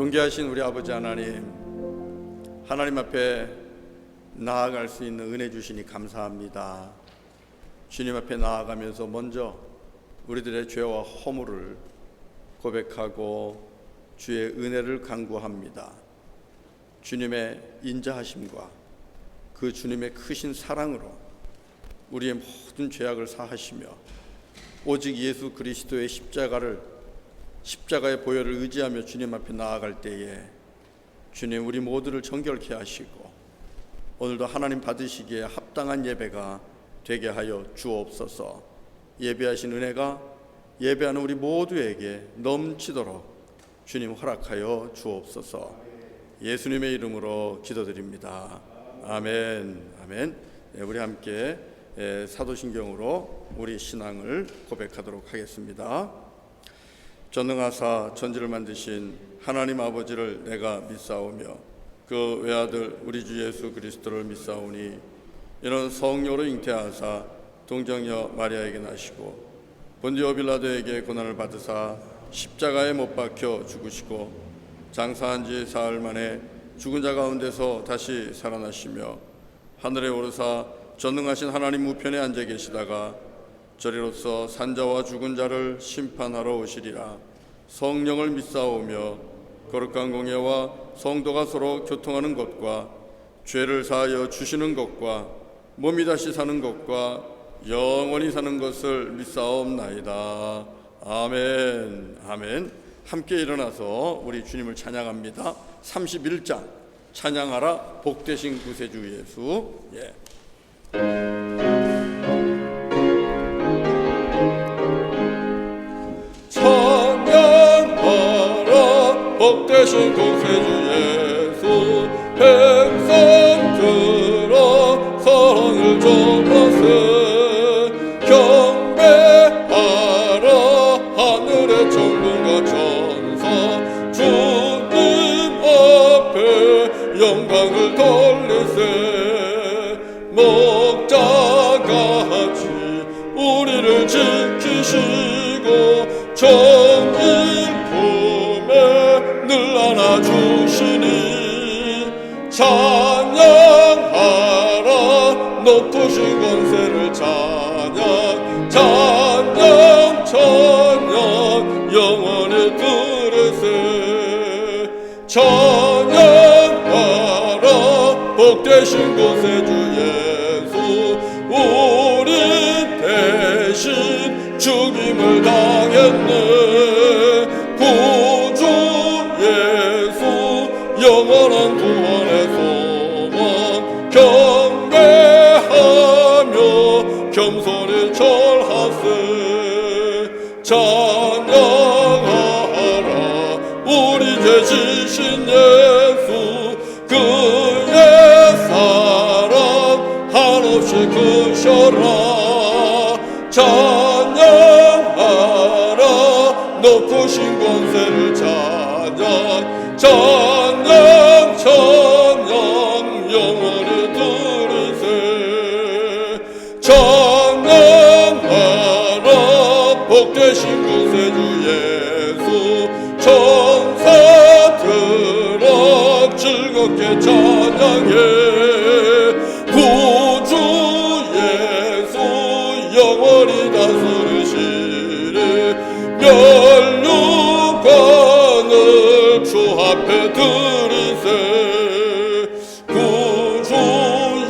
존귀하신 우리 아버지 하나님, 하나님 앞에 나아갈 수 있는 은혜 주시니 감사합니다. 주님 앞에 나아가면서 먼저 우리들의 죄와 허물을 고백하고 주의 은혜를 간구합니다. 주님의 인자하심과 그 주님의 크신 사랑으로 우리의 모든 죄악을 사하시며 오직 예수 그리스도의 십자가의 보혈을 의지하며 주님 앞에 나아갈 때에 주님 우리 모두를 정결케 하시고 오늘도 하나님 받으시기에 합당한 예배가 되게 하여 주옵소서. 예배하신 은혜가 예배하는 우리 모두에게 넘치도록 주님 허락하여 주옵소서. 예수님의 이름으로 기도드립니다. 아멘. 아멘. 우리 함께 사도신경으로 우리 신앙을 고백하도록 하겠습니다. 전능하사 천지를 만드신 하나님 아버지를 내가 믿사오며 그 외아들 우리 주 예수 그리스도를 믿사오니 이는 성령으로 잉태하사 동정녀 마리아에게 나시고 본디오 빌라도에게 고난을 받으사 십자가에 못 박혀 죽으시고 장사한 지 사흘 만에 죽은 자 가운데서 다시 살아나시며 하늘에 오르사 전능하신 하나님 우편에 앉아 계시다가 저리로서 산자와 죽은 자를 심판하러 오시리라. 성령을 믿사오며 거룩한 공예와 성도가 서로 교통하는 것과 죄를 사하여 주시는 것과 몸이 다시 사는 것과 영원히 사는 것을 믿사옵나이다. 아멘. 아멘. 함께 일어나서 우리 주님을 찬양합니다. 31장 찬양하라 복되신 구세주 예수. 찬양하라 복되신 구세주 예수. 백성 들어 사랑을 전하세. 경배하라 하늘의 천군과 천사. 주님 앞에 영광을 돌리세. 목자같이 우리를 지키시고 정일 품에 늘 안아주시니 찬양하라 높으신 권세를 찬양. 찬양 찬양 영원히 들으세. 찬양하라 복되신 구세주 예수. 우리 대신 죽임을 당했네. 구주 예수 영원한 구원의 소망. 경배하며 겸손히 절하세. 찬양하라 우리 죄 지신 예수. 그의 사랑 한없이 크셔라. 찬양하라 높으신 권세를 찬양. 찬양 찬양 영원히 들으세. 찬양하라 복되신 구세주 예수. 천사들아 즐겁게 찬양해. 구주 예수 영원히 다스리시리. 멸류관을 주 앞에 드리세. 구주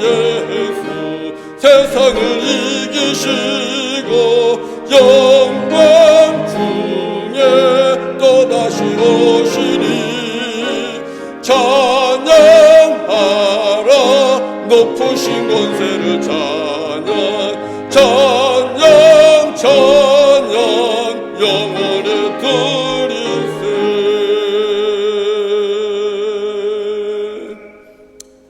예수 세상을 이기시고 영광 중에 또다시 오시니 찬양하라 높으신 권세를 찬양. 찬양 찬양 영원히 드리세.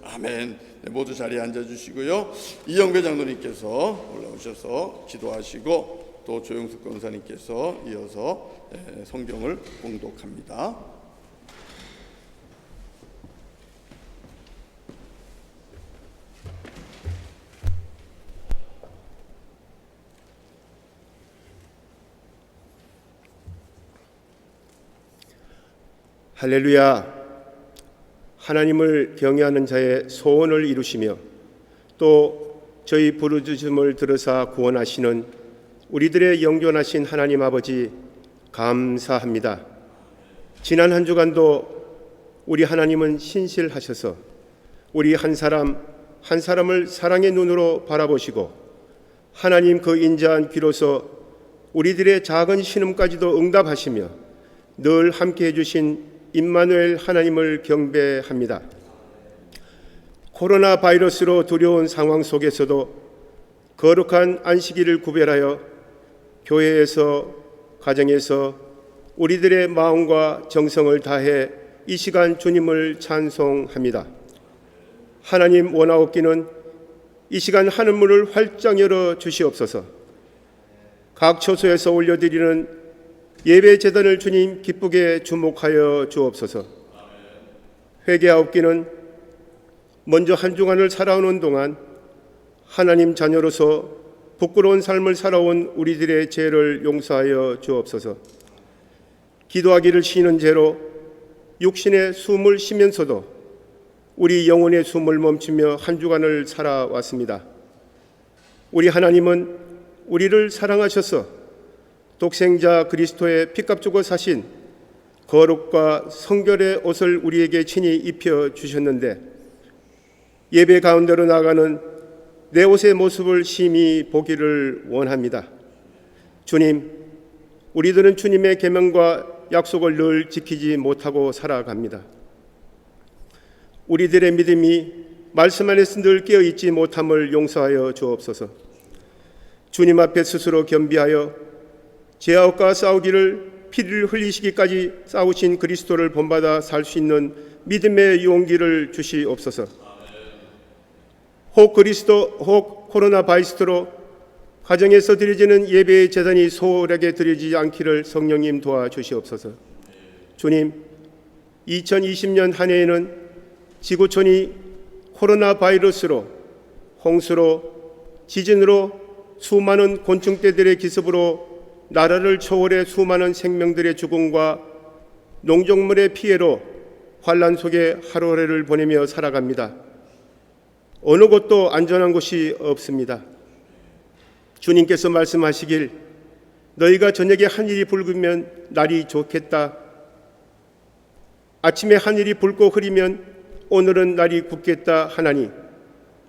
아멘. 모두 자리에 앉아주시고요. 이영배 장로님께서 올라오셔서 기도하시고 또 조영숙 권사님께서 이어서 성경을 봉독합니다. 할렐루야. 하나님을 경외하는 자의 소원을 이루시며 또 저희 부르짖음을 들으사 구원하시는 우리들의 영존하신 하나님 아버지 감사합니다. 지난 한 주간도 우리 하나님은 신실하셔서 우리 한 사람 한 사람을 사랑의 눈으로 바라보시고 하나님 그 인자한 귀로서 우리들의 작은 신음까지도 응답하시며 늘 함께 해주신 임마누엘 하나님을 경배합니다. 코로나 바이러스로 두려운 상황 속에서도 거룩한 안식일을 구별하여 교회에서 가정에서 우리들의 마음과 정성을 다해 이 시간 주님을 찬송합니다. 하나님 원하옵기는 이 시간 하늘문을 활짝 열어 주시옵소서. 각 처소에서 올려드리는 예배 제단을 주님 기쁘게 주목하여 주옵소서. 회개하옵기는 먼저 한 주간을 살아오는 동안 하나님 자녀로서 부끄러운 삶을 살아온 우리들의 죄를 용서하여 주옵소서. 기도하기를 쉬는 죄로 육신의 숨을 쉬면서도 우리 영혼의 숨을 멈추며 한 주간을 살아왔습니다. 우리 하나님은 우리를 사랑하셔서 독생자 그리스도의 피값 주고 사신 거룩과 성결의 옷을 우리에게 친히 입혀 주셨는데 예배 가운데로 나가는 내 옷의 모습을 심히 보기를 원합니다. 주님, 우리들은 주님의 계명과 약속을 늘 지키지 못하고 살아갑니다. 우리들의 믿음이 말씀 안에서 늘 깨어있지 못함을 용서하여 주옵소서. 주님 앞에 스스로 겸비하여 죄악과 싸우기를 피를 흘리시기까지 싸우신 그리스도를 본받아 살 수 있는 믿음의 용기를 주시옵소서. 혹 코로나 바이러스로 가정에서 드려지는 예배의 제단이 소홀하게 드려지지 않기를 성령님 도와주시옵소서. 주님, 2020년 한 해에는 지구촌이 코로나 바이러스로, 홍수로, 지진으로, 수많은 곤충떼들의 기습으로 나라를 초월해 수많은 생명들의 죽음과 농작물의 피해로 환란 속에 하루하루를 보내며 살아갑니다. 어느 곳도 안전한 곳이 없습니다. 주님께서 말씀하시길 너희가 저녁에 하늘이 붉으면 날이 좋겠다. 아침에 하늘이 붉고 흐리면 오늘은 날이 굳겠다 하나니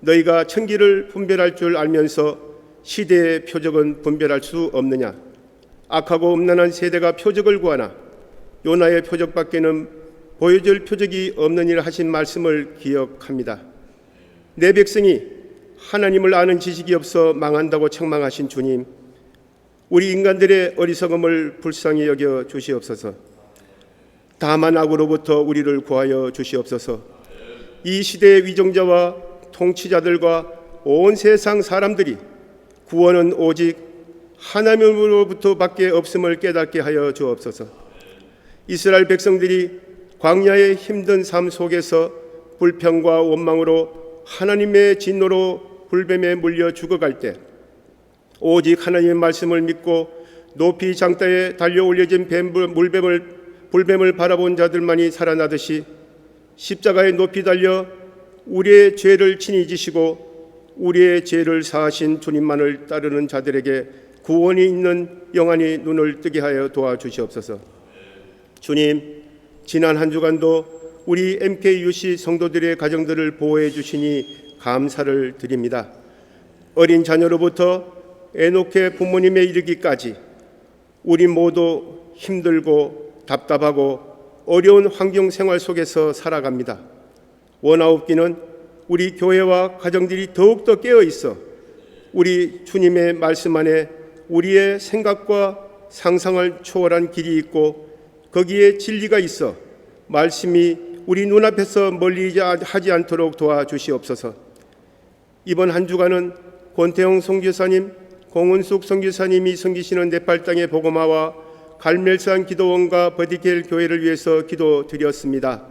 너희가 천기를 분별할 줄 알면서 시대의 표적은 분별할 수 없느냐. 악하고 음란한 세대가 표적을 구하나 요나의 표적밖에는 보여줄 표적이 없느니라 하신 말씀을 기억합니다. 내 백성이 하나님을 아는 지식이 없어 망한다고 책망하신 주님, 우리 인간들의 어리석음을 불쌍히 여겨 주시옵소서. 다만 악으로부터 우리를 구하여 주시옵소서. 이 시대의 위정자와 통치자들과 온 세상 사람들이 구원은 오직 하나님으로부터 밖에 없음을 깨닫게 하여 주옵소서. 이스라엘 백성들이 광야의 힘든 삶 속에서 불평과 원망으로 하나님의 진노로 불뱀에 물려 죽어갈 때 오직 하나님의 말씀을 믿고 높이 장대에 달려 올려진 불뱀을 바라본 자들만이 살아나듯이 십자가에 높이 달려 우리의 죄를 친히 지시고 우리의 죄를 사하신 주님만을 따르는 자들에게 구원이 있는 영안이 눈을 뜨게 하여 도와주시옵소서. 주님, 지난 한 주간도 우리 MKUC 성도들의 가정들을 보호해 주시니 감사를 드립니다. 어린 자녀로부터 애녹의 부모님에 이르기까지 우리 모두 힘들고 답답하고 어려운 환경 생활 속에서 살아갑니다. 원하옵기는 우리 교회와 가정들이 더욱더 깨어 있어 우리 주님의 말씀 안에 우리의 생각과 상상을 초월한 길이 있고 거기에 진리가 있어 말씀이 우리 눈앞에서 멀리 하지 않도록 도와주시옵소서. 이번 한 주간은 권태영 선교사님, 공은숙 선교사님이 섬기시는 네팔 땅의 복음화와 갈멜산 기도원과 버디켈 교회를 위해서 기도드렸습니다.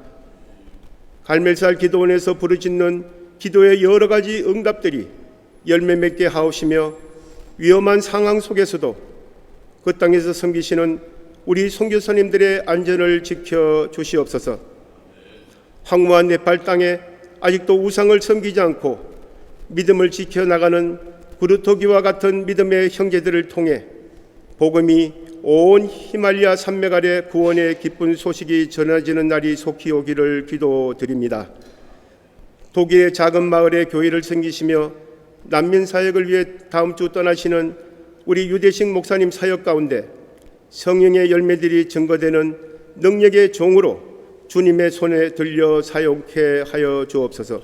갈멜산 기도원에서 부르짖는 기도의 여러 가지 응답들이 열매 맺게 하옵시며 위험한 상황 속에서도 그 땅에서 섬기시는 우리 선교사님들의 안전을 지켜 주시옵소서. 황무한 네팔 땅에 아직도 우상을 섬기지 않고 믿음을 지켜나가는 구르토기와 같은 믿음의 형제들을 통해 복음이 온 히말리아 산맥 아래 구원의 기쁜 소식이 전해지는 날이 속히 오기를 기도드립니다. 독일의 작은 마을에 교회를 섬기시며 난민 사역을 위해 다음 주 떠나시는 우리 유대식 목사님 사역 가운데 성령의 열매들이 증거되는 능력의 종으로 주님의 손에 들려 사용케 하여 주옵소서.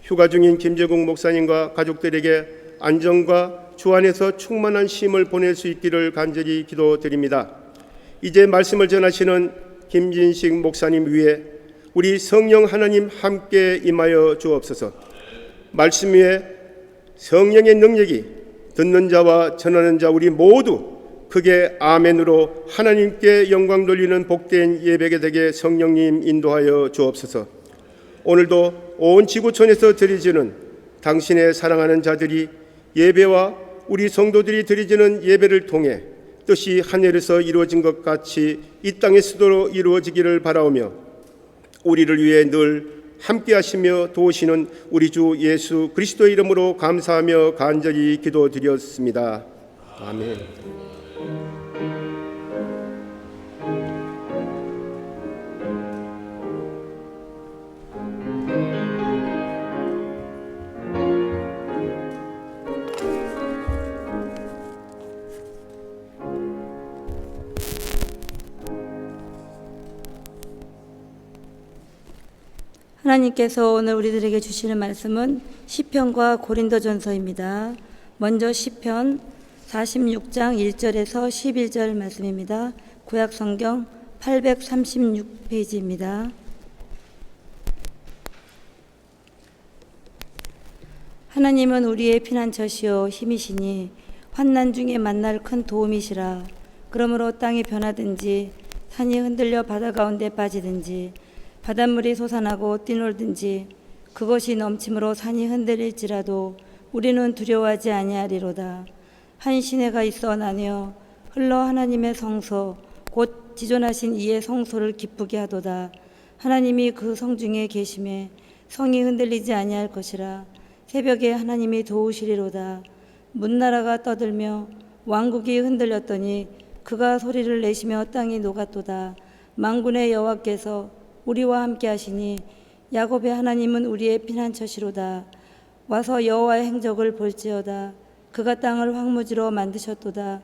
휴가 중인 김재국 목사님과 가족들에게 안정과 주 안에서 충만한 쉼을 보낼 수 있기를 간절히 기도드립니다. 이제 말씀을 전하시는 김진식 목사님 위에 우리 성령 하나님 함께 임하여 주옵소서. 말씀 위에 성령의 능력이 듣는 자와 전하는 자 우리 모두 크게 아멘으로 하나님께 영광 돌리는 복된 예배가 되게 성령님 인도하여 주옵소서. 오늘도 온 지구촌에서 드리지는 당신의 사랑하는 자들이 예배와 우리 성도들이 드리지는 예배를 통해 뜻이 하늘에서 이루어진 것 같이 이 땅에서도 이루어지기를 바라오며 우리를 위해 늘 함께 하시며 도우시는 우리 주 예수 그리스도의 이름으로 감사하며 간절히 기도드렸습니다. 아멘. 하나님께서 오늘 우리들에게 주시는 말씀은 시편과 고린도전서입니다. 먼저 시편 46장 1절에서 11절 말씀입니다. 구약 성경 836페이지입니다. 하나님은 우리의 피난처시요 힘이시니 환난 중에 만날 큰 도움이시라. 그러므로 땅이 변하든지 산이 흔들려 바다 가운데 빠지든지 바닷물이 솟아나고 뛰놀든지 그것이 넘침으로 산이 흔들릴지라도 우리는 두려워하지 아니하리로다. 한 시내가 있어 나뉘어 흘러 하나님의 성소 곧 지존하신 이의 성소를 기쁘게 하도다. 하나님이 그 성 중에 계심에 성이 흔들리지 아니할 것이라. 새벽에 하나님이 도우시리로다. 문나라가 떠들며 왕국이 흔들렸더니 그가 소리를 내시며 땅이 녹았도다. 만군의 여호와께서 우리와 함께 하시니 야곱의 하나님은 우리의 피난처시로다. 와서 여호와의 행적을 볼지어다. 그가 땅을 황무지로 만드셨도다.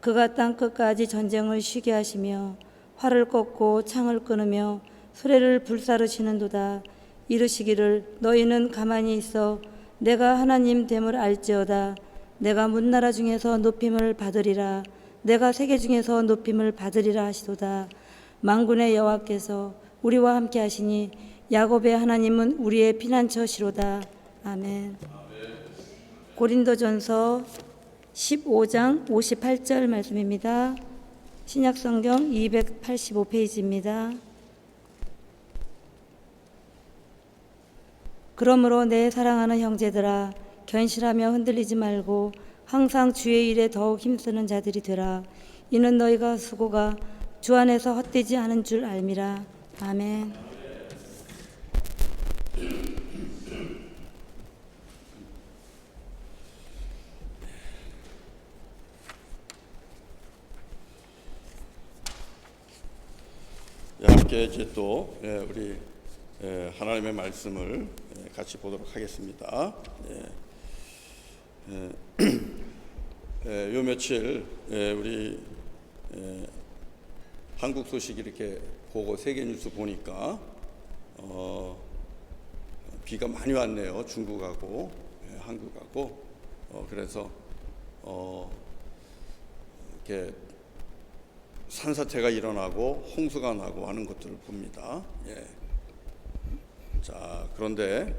그가 땅 끝까지 전쟁을 쉬게 하시며 활을 꺾고 창을 끊으며 수레를 불사르시는도다. 이르시기를 너희는 가만히 있어 내가 하나님 됨을 알지어다. 내가 문나라 중에서 높임을 받으리라. 내가 세계 중에서 높임을 받으리라 하시도다. 만군의 여호와께서 우리와 함께 하시니 야곱의 하나님은 우리의 피난처시로다. 아멘. 고린도전서 15장 58절 말씀입니다. 신약성경 285페이지입니다. 그러므로 내 사랑하는 형제들아 견실하며 흔들리지 말고 항상 주의 일에 더욱 힘쓰는 자들이 되라. 이는 너희가 수고가 주 안에서 헛되지 않은 줄 알미라. 아멘. 함께 이제 또 우리 하나님의 말씀을 같이 보도록 하겠습니다. 요 며칠 우리 한국 소식 이렇게 보고 세계 뉴스 보니까 비가 많이 왔네요. 중국하고 한국하고 그래서 이렇게 산사태가 일어나고 홍수가 나고 하는 것들을 봅니다. 자, 그런데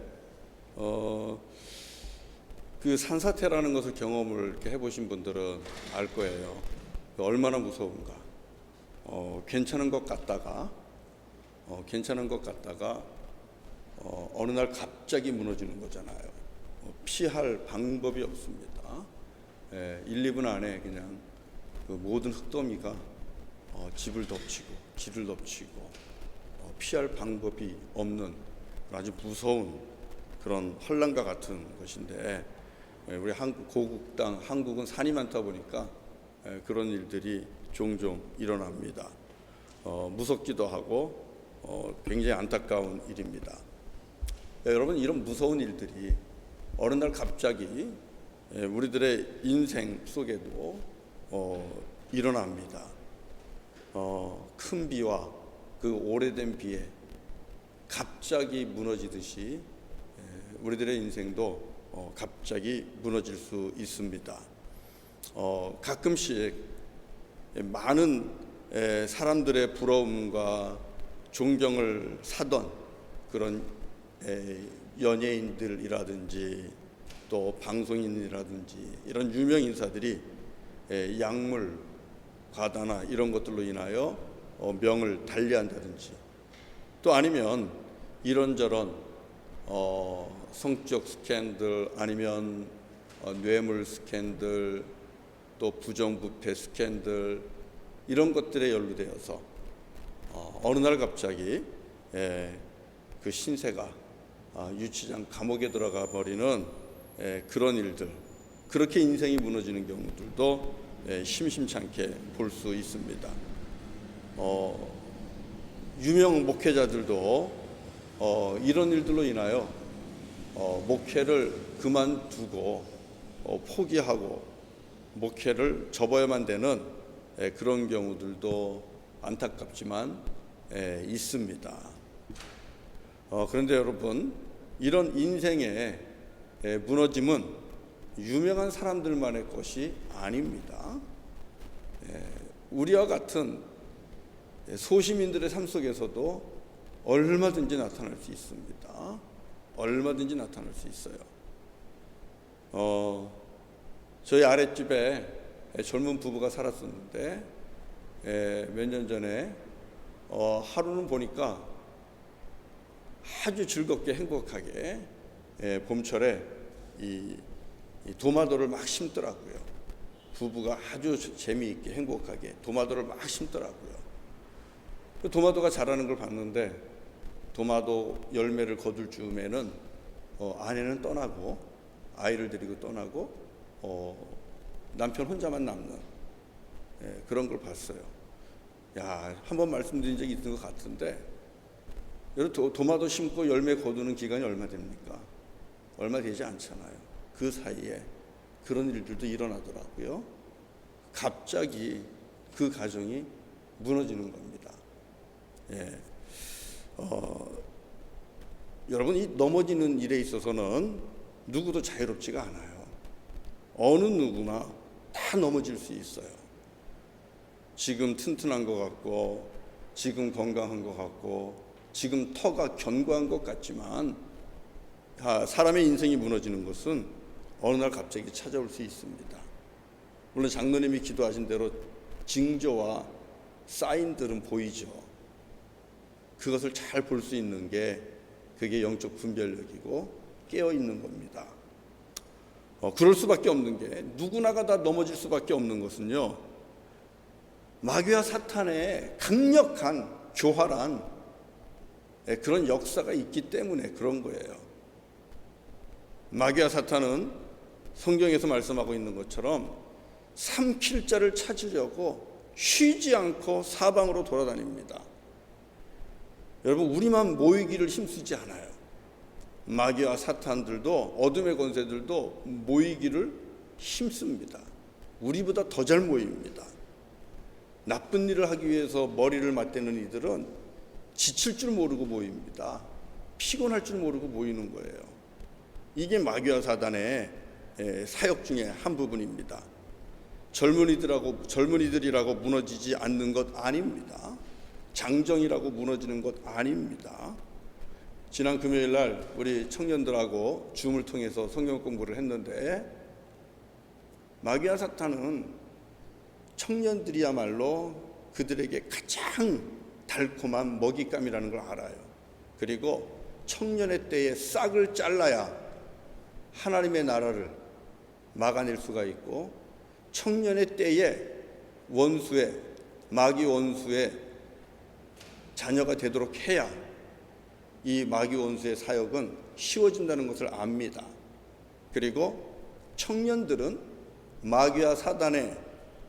그 산사태라는 것을 경험을 이렇게 해보신 분들은 알 거예요. 얼마나 무서운가. 괜찮은 것 같다가 어느 날 갑자기 무너지는 거잖아요. 피할 방법이 없습니다. 1, 2분 안에 그냥 그 모든 흙더미가 집을 덮치고 길을 덮치고 피할 방법이 없는 아주 무서운 그런 환란과 같은 것인데, 우리 고국 땅 한국은 산이 많다 보니까 그런 일들이 종종 일어납니다. 무섭기도 하고 굉장히 안타까운 일입니다. 여러분, 이런 무서운 일들이 어느 날 갑자기 우리들의 인생 속에도 일어납니다. 큰 비와 그 오래된 비에 갑자기 무너지듯이 우리들의 인생도 갑자기 무너질 수 있습니다. 가끔씩 많은 사람들의 부러움과 존경을 사던 그런 연예인들이라든지 또 방송인이라든지 이런 유명 인사들이 약물, 과다나 이런 것들로 인하여 명을 달리한다든지, 또 아니면 이런저런 성적 스캔들, 아니면 뇌물 스캔들, 또 부정부패 스캔들, 이런 것들에 연루되어서 어느 날 갑자기 그 신세가 유치장 감옥에 들어가 버리는 그런 일들, 그렇게 인생이 무너지는 경우들도 심심찮게 볼 수 있습니다. 유명 목회자들도 이런 일들로 인하여 목회를 그만두고 포기하고 목회를 접어야만 되는 그런 경우들도 안타깝지만 있습니다. 그런데 여러분, 이런 인생의 무너짐은 유명한 사람들만의 것이 아닙니다. 우리와 같은 소시민들의 삶 속에서도 얼마든지 나타날 수 있습니다. 얼마든지 나타날 수 있어요. 저희 아랫집에 젊은 부부가 살았었는데 몇 년 전에 하루는 보니까 아주 즐겁게 행복하게 봄철에 이 도마도를 막 심더라고요. 부부가 아주 재미있게 행복하게 도마도를 막 심더라고요. 그 도마도가 자라는 걸 봤는데 도마도 열매를 거둘 즈음에는 아내는 떠나고 아이를 데리고 떠나고 남편 혼자만 남는 그런 걸 봤어요. 야, 한번 말씀드린 적이 있는 것 같은데, 여러분, 도마도 심고 열매 거두는 기간이 얼마 됩니까? 얼마 되지 않잖아요. 그 사이에 그런 일들도 일어나더라고요. 갑자기 그 가정이 무너지는 겁니다. 여러분, 이 넘어지는 일에 있어서는 누구도 자유롭지가 않아요. 어느 누구나 다 넘어질 수 있어요. 지금 튼튼한 것 같고, 지금 건강한 것 같고, 지금 터가 견고한 것 같지만 사람의 인생이 무너지는 것은 어느 날 갑자기 찾아올 수 있습니다. 물론 장로님이 기도하신 대로 징조와 사인들은 보이죠. 그것을 잘 볼 수 있는 게 그게 영적 분별력이고 깨어있는 겁니다. 그럴 수밖에 없는 게, 누구나가 다 넘어질 수밖에 없는 것은요, 마귀와 사탄의 강력한 교활한 그런 역사가 있기 때문에 그런 거예요. 마귀와 사탄은 성경에서 말씀하고 있는 것처럼 삼킬 자를 찾으려고 쉬지 않고 사방으로 돌아다닙니다. 여러분, 우리만 모이기를 힘쓰지 않아요. 마귀와 사탄들도, 어둠의 권세들도 모이기를 힘씁니다. 우리보다 더 잘 모입니다. 나쁜 일을 하기 위해서 머리를 맞대는 이들은 지칠 줄 모르고 모입니다. 피곤할 줄 모르고 모이는 거예요. 이게 마귀와 사단의 사역 중에 한 부분입니다. 젊은이들이라고 무너지지 않는 것 아닙니다. 장정이라고 무너지는 것 아닙니다. 지난 금요일 날 우리 청년들하고 줌을 통해서 성경 공부를 했는데, 마귀와 사탄은 청년들이야말로 그들에게 가장 달콤한 먹잇감이라는 걸 알아요. 그리고 청년의 때에 싹을 잘라야 하나님의 나라를 막아낼 수가 있고, 청년의 때에 원수의 마귀 원수의 자녀가 되도록 해야 이 마귀 원수의 사역은 쉬워진다는 것을 압니다. 그리고 청년들은 마귀와 사단의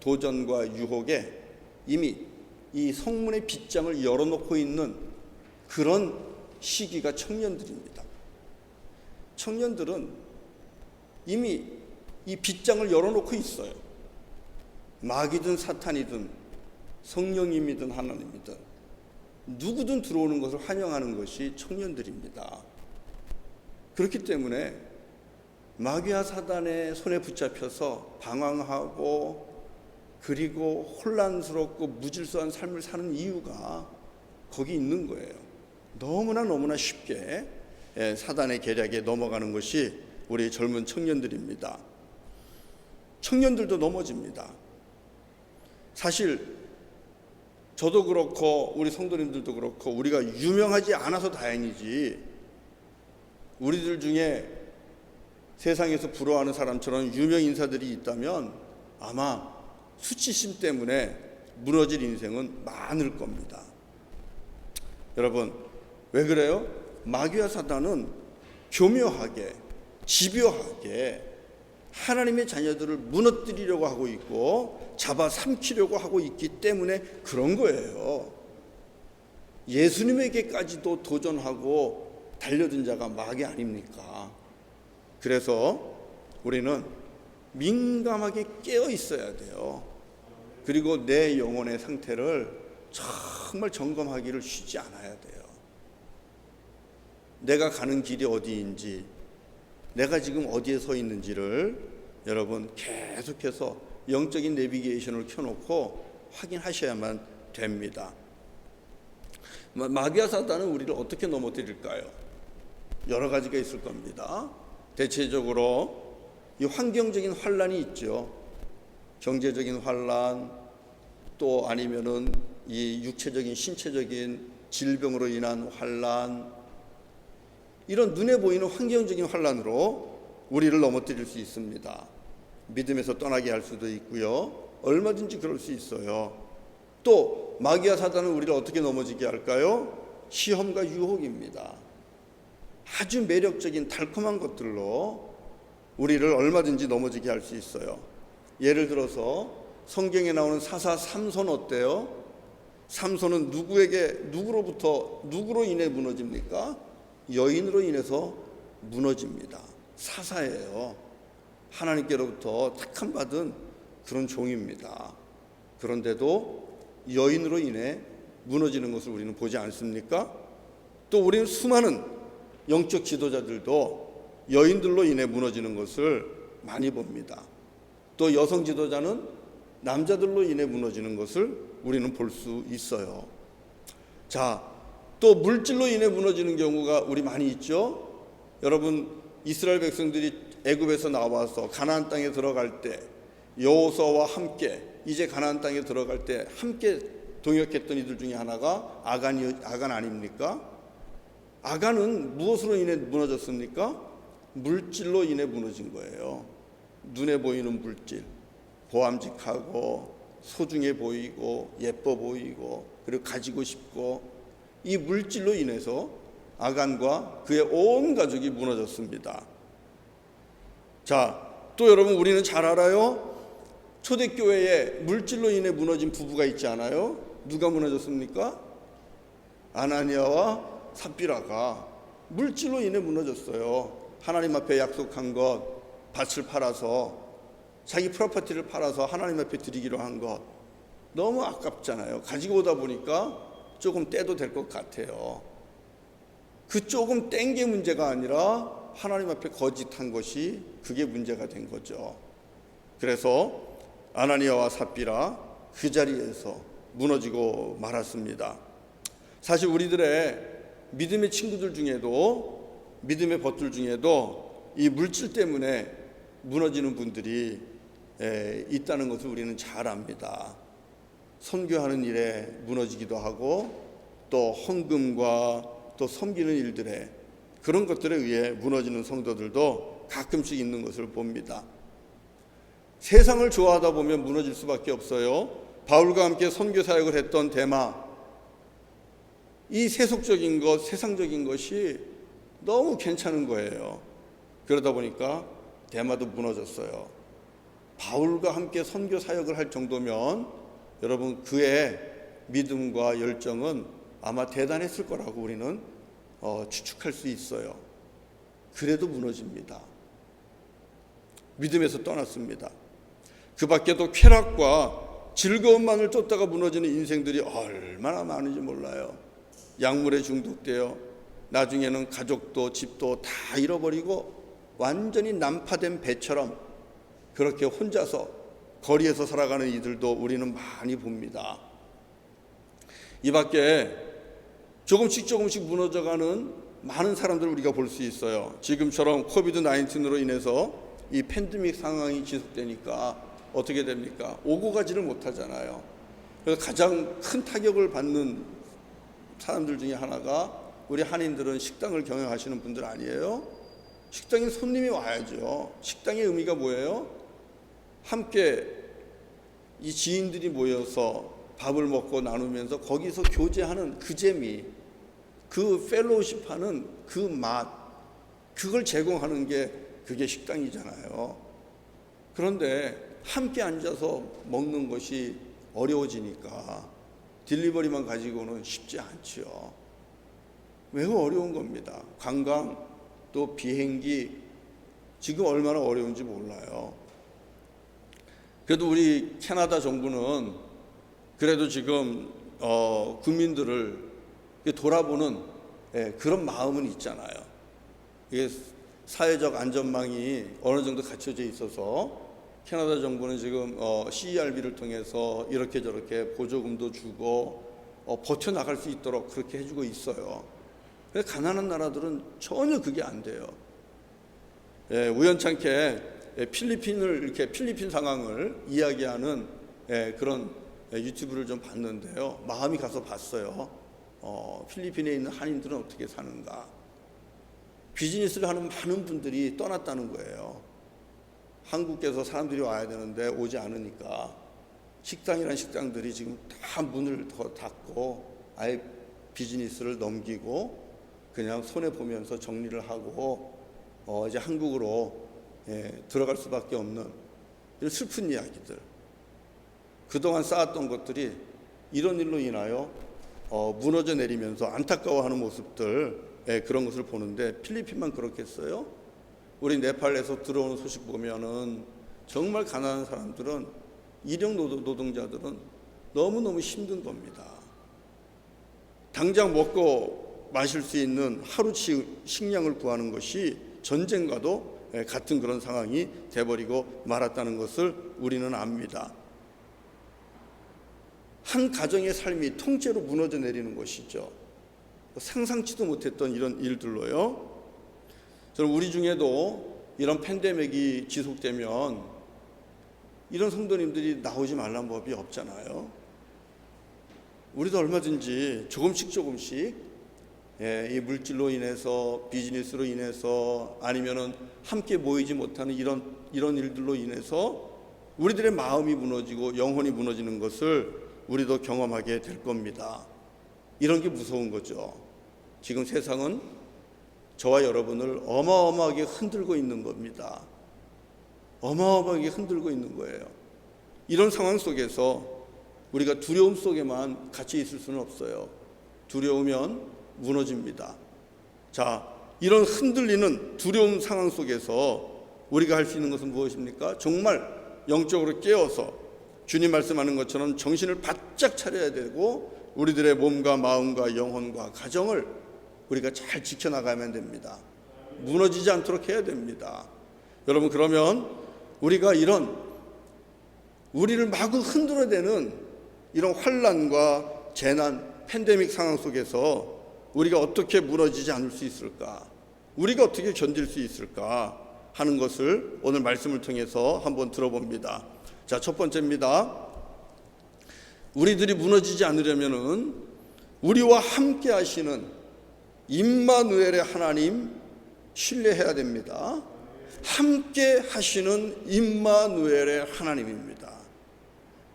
도전과 유혹에 이미 이 성문의 빗장을 열어놓고 있는 그런 시기가 청년들입니다. 청년들은 이미 이 빗장을 열어놓고 있어요. 마귀든 사탄이든 성령님이든 하나님이든 누구든 들어오는 것을 환영하는 것이 청년들입니다. 그렇기 때문에 마귀와 사단의 손에 붙잡혀서 방황하고 그리고 혼란스럽고 무질서한 삶을 사는 이유가 거기 있는 거예요. 너무나 쉽게 사단의 계략에 넘어가는 것이 우리 젊은 청년들입니다. 청년들도 넘어집니다. 사실 저도 그렇고 우리 성도님들도 그렇고 우리가 유명하지 않아서 다행이지, 우리들 중에 세상에서 부러워하는 사람처럼 유명 인사들이 있다면 아마 수치심 때문에 무너질 인생은 많을 겁니다. 여러분, 왜 그래요? 마귀와 사단은 교묘하게, 집요하게 하나님의 자녀들을 무너뜨리려고 하고 있고 잡아삼키려고 하고 있기 때문에 그런 거예요. 예수님에게까지도 도전하고 달려든 자가 마귀 아닙니까? 그래서 우리는 민감하게 깨어 있어야 돼요. 그리고 내 영혼의 상태를 정말 점검하기를 쉬지 않아야 돼요. 내가 가는 길이 어디인지, 내가 지금 어디에 서 있는지를 여러분 계속해서 영적인 내비게이션을 켜놓고 확인하셔야만 됩니다. 마귀와 사단은 우리를 어떻게 넘어뜨릴까요? 여러 가지가 있을 겁니다. 대체적으로 이 환경적인 환란이 있죠. 경제적인 환란, 또 아니면은 이 육체적인 신체적인 질병으로 인한 환란, 이런 눈에 보이는 환경적인 환란으로 우리를 넘어뜨릴 수 있습니다. 믿음에서 떠나게 할 수도 있고요. 얼마든지 그럴 수 있어요. 또 마귀와 사단은 우리를 어떻게 넘어지게 할까요? 시험과 유혹입니다. 아주 매력적인 달콤한 것들로 우리를 얼마든지 넘어지게 할 수 있어요. 예를 들어서 성경에 나오는 사사 삼손 어때요? 삼손은 누구로 인해 무너집니까? 여인으로 인해서 무너집니다. 사사예요. 하나님께로부터 택함받은 그런 종입니다. 그런데도 여인으로 인해 무너지는 것을 우리는 보지 않습니까? 또 우리는 수많은 영적 지도자들도 여인들로 인해 무너지는 것을 많이 봅니다. 또 여성 지도자는 남자들로 인해 무너지는 것을 우리는 볼 수 있어요. 자, 또 물질로 인해 무너지는 경우가 우리 많이 있죠. 여러분, 이스라엘 백성들이 애굽에서 나와서 가나안 땅에 들어갈 때 여호수아와 함께 이제 가나안 땅에 들어갈 때 함께 동역했던 이들 중에 하나가 아간 아닙니까? 아간은 무엇으로 인해 무너졌습니까? 물질로 인해 무너진 거예요. 눈에 보이는 물질, 보암직하고 소중해 보이고 예뻐 보이고 그리고 가지고 싶고, 이 물질로 인해서 아간과 그의 온 가족이 무너졌습니다. 자, 또 여러분, 우리는 잘 알아요. 초대교회에 물질로 인해 무너진 부부가 있지 않아요? 누가 무너졌습니까? 아나니아와 삽비라가 물질로 인해 무너졌어요. 하나님 앞에 약속한 것, 밭을 팔아서, 자기 프로퍼티를 팔아서 하나님 앞에 드리기로 한 것, 너무 아깝잖아요. 가지고 오다 보니까 조금 떼도 될 것 같아요. 그 조금 뗀 게 문제가 아니라 하나님 앞에 거짓한 것이 그게 문제가 된 거죠. 그래서 아나니아와 삽비라 그 자리에서 무너지고 말았습니다. 사실 우리들의 믿음의 친구들 중에도, 믿음의 벗들 중에도 이 물질 때문에 무너지는 분들이 있다는 것을 우리는 잘 압니다. 선교하는 일에 무너지기도 하고, 또 헌금과 또 섬기는 일들에, 그런 것들에 의해 무너지는 성도들도 가끔씩 있는 것을 봅니다. 세상을 좋아하다 보면 무너질 수밖에 없어요. 바울과 함께 선교 사역을 했던 데마, 이 세속적인 것, 세상적인 것이 너무 괜찮은 거예요. 그러다 보니까 데마도 무너졌어요. 바울과 함께 선교 사역을 할 정도면 여러분 그의 믿음과 열정은 아마 대단했을 거라고 우리는 추측할 수 있어요. 그래도 무너집니다. 믿음에서 떠났습니다. 그 밖에도 쾌락과 즐거움만을 쫓다가 무너지는 인생들이 얼마나 많은지 몰라요. 약물에 중독되어 나중에는 가족도 집도 다 잃어버리고 완전히 난파된 배처럼 그렇게 혼자서 거리에서 살아가는 이들도 우리는 많이 봅니다. 이 밖에 조금씩 무너져가는 많은 사람들을 우리가 볼 수 있어요. 지금처럼 코비드-19로 인해서 이 팬데믹 상황이 지속되니까 어떻게 됩니까? 오고 가지를 못하잖아요. 그래서 가장 큰 타격을 받는 사람들 중에 하나가 우리 한인들은 식당을 경영하시는 분들 아니에요? 식당에 손님이 와야죠. 식당의 의미가 뭐예요? 함께 이 지인들이 모여서 밥을 먹고 나누면서 거기서 교제하는 그 재미, 그 펠로우십하는 그 맛, 그걸 제공하는 게 그게 식당이잖아요. 그런데 함께 앉아서 먹는 것이 어려워지니까 딜리버리만 가지고는 쉽지 않죠. 매우 어려운 겁니다. 관광, 또 비행기, 지금 얼마나 어려운지 몰라요. 그래도 우리 캐나다 정부는 그래도 지금 국민들을 돌아보는 그런 마음은 있잖아요. 이게 사회적 안전망이 어느 정도 갖춰져 있어서 캐나다 정부는 지금 CERB를 통해서 이렇게 저렇게 보조금도 주고 버텨나갈 수 있도록 그렇게 해주고 있어요. 근데 가난한 나라들은 전혀 그게 안 돼요. 우연찮게 필리핀 상황을 이야기하는 그런 유튜브를 좀 봤는데요. 마음이 가서 봤어요. 필리핀에 있는 한인들은 어떻게 사는가. 비즈니스를 하는 많은 분들이 떠났다는 거예요. 한국에서 사람들이 와야 되는데 오지 않으니까 식당이란 식당들이 지금 다 문을 더 닫고 아예 비즈니스를 넘기고 그냥 손해보면서 정리를 하고 이제 한국으로 들어갈 수밖에 없는 이런 슬픈 이야기들. 그동안 쌓았던 것들이 이런 일로 인하여 무너져 내리면서 안타까워하는 모습들, 그런 것을 보는데 필리핀만 그렇겠어요? 우리 네팔에서 들어오는 소식 보면은 정말 가난한 사람들은 일용 노동자들은 너무너무 힘든 겁니다. 당장 먹고 마실 수 있는 하루치 식량을 구하는 것이 전쟁과도 같은 그런 상황이 돼버리고 말았다는 것을 우리는 압니다. 한 가정의 삶이 통째로 무너져 내리는 것이죠. 상상치도 못했던 이런 일들로요. 저는 우리 중에도 이런 팬데믹이 지속되면 이런 성도님들이 나오지 말란 법이 없잖아요. 우리도 얼마든지 조금씩 이 물질로 인해서, 비즈니스로 인해서, 아니면은 함께 모이지 못하는 이런 일들로 인해서 우리들의 마음이 무너지고 영혼이 무너지는 것을 우리도 경험하게 될 겁니다. 이런 게 무서운 거죠. 지금 세상은 저와 여러분을 어마어마하게 흔들고 있는 겁니다. 어마어마하게 흔들고 있는 거예요. 이런 상황 속에서 우리가 두려움 속에만 같이 있을 수는 없어요. 두려우면 무너집니다. 자, 이런 흔들리는 두려움 상황 속에서 우리가 할 수 있는 것은 무엇입니까? 정말 영적으로 깨어서 주님 말씀하는 것처럼 정신을 바짝 차려야 되고 우리들의 몸과 마음과 영혼과 가정을 우리가 잘 지켜나가면 됩니다. 무너지지 않도록 해야 됩니다. 여러분, 그러면 우리가 우리를 마구 흔들어대는 이런 환난과 재난, 팬데믹 상황 속에서 우리가 어떻게 무너지지 않을 수 있을까? 우리가 어떻게 견딜 수 있을까? 하는 것을 오늘 말씀을 통해서 한번 들어봅니다. 자, 첫 번째입니다. 우리들이 무너지지 않으려면은 우리와 함께 하시는 임마누엘의 하나님 신뢰해야 됩니다. 함께 하시는 임마누엘의 하나님입니다.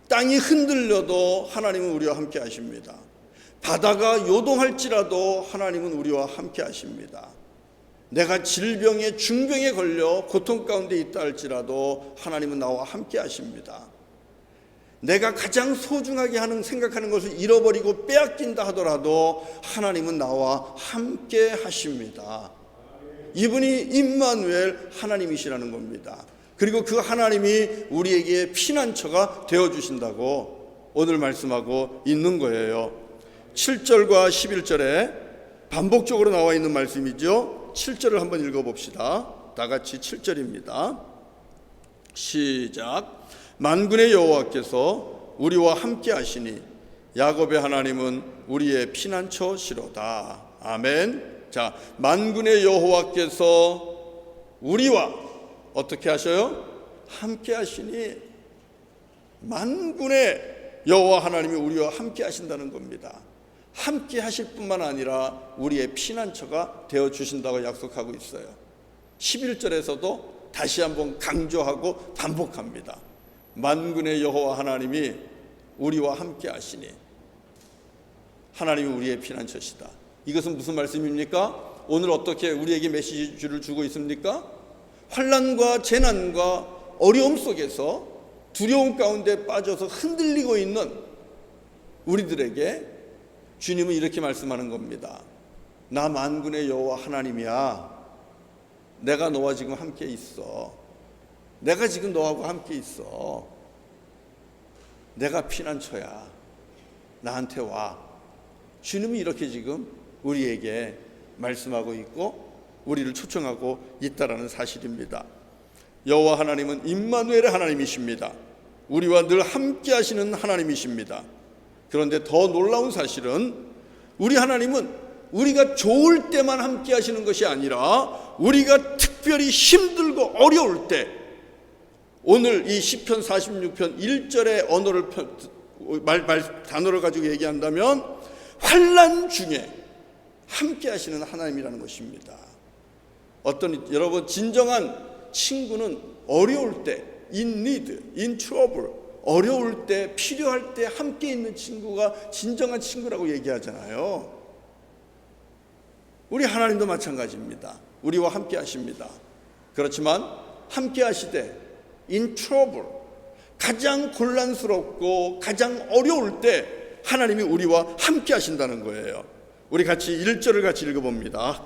땅이 흔들려도 하나님은 우리와 함께 하십니다. 바다가 요동할지라도 하나님은 우리와 함께 하십니다. 내가 질병에 중병에 걸려 고통 가운데 있다 할지라도 하나님은 나와 함께 하십니다. 내가 가장 소중하게 생각하는 것을 잃어버리고 빼앗긴다 하더라도 하나님은 나와 함께 하십니다. 이분이 임마누엘 하나님이시라는 겁니다. 그리고 그 하나님이 우리에게 피난처가 되어주신다고 오늘 말씀하고 있는 거예요. 7절과 11절에 반복적으로 나와 있는 말씀이죠. 7절을 한번 읽어봅시다. 다 같이 7절입니다. 시작. 만군의 여호와께서 우리와 함께 하시니 야곱의 하나님은 우리의 피난처시로다. 아멘. 자, 만군의 여호와께서 우리와 어떻게 하셔요? 함께 하시니 만군의 여호와 하나님이 우리와 함께 하신다는 겁니다. 함께 하실 뿐만 아니라 우리의 피난처가 되어주신다고 약속하고 있어요. 11절에서도 다시 한번 강조하고 반복합니다. 만군의 여호와 하나님이 우리와 함께 하시니 하나님이 우리의 피난처시다. 이것은 무슨 말씀입니까? 오늘 어떻게 우리에게 메시지를 주고 있습니까? 환난과 재난과 어려움 속에서 두려움 가운데 빠져서 흔들리고 있는 우리들에게 주님은 이렇게 말씀하는 겁니다. 나 만군의 여호와 하나님이야. 내가 너와 지금 함께 있어. 내가 지금 너하고 함께 있어. 내가 피난처야. 나한테 와. 주님이 이렇게 지금 우리에게 말씀하고 있고 우리를 초청하고 있다라는 사실입니다. 여호와 하나님은 임마누엘의 하나님이십니다. 우리와 늘 함께 하시는 하나님이십니다. 그런데 더 놀라운 사실은 우리 하나님은 우리가 좋을 때만 함께 하시는 것이 아니라 우리가 특별히 힘들고 어려울 때, 오늘 이 시편 46편 1절의 언어를 단어를 가지고 얘기한다면 환난 중에 함께 하시는 하나님이라는 것입니다. 여러분 진정한 친구는 어려울 때, in need, in trouble, 어려울 때, 필요할 때 함께 있는 친구가 진정한 친구라고 얘기하잖아요. 우리 하나님도 마찬가지입니다. 우리와 함께 하십니다. 그렇지만 함께 하시되 in trouble, 가장 곤란스럽고 가장 어려울 때 하나님이 우리와 함께 하신다는 거예요. 우리 같이 1절을 같이 읽어봅니다.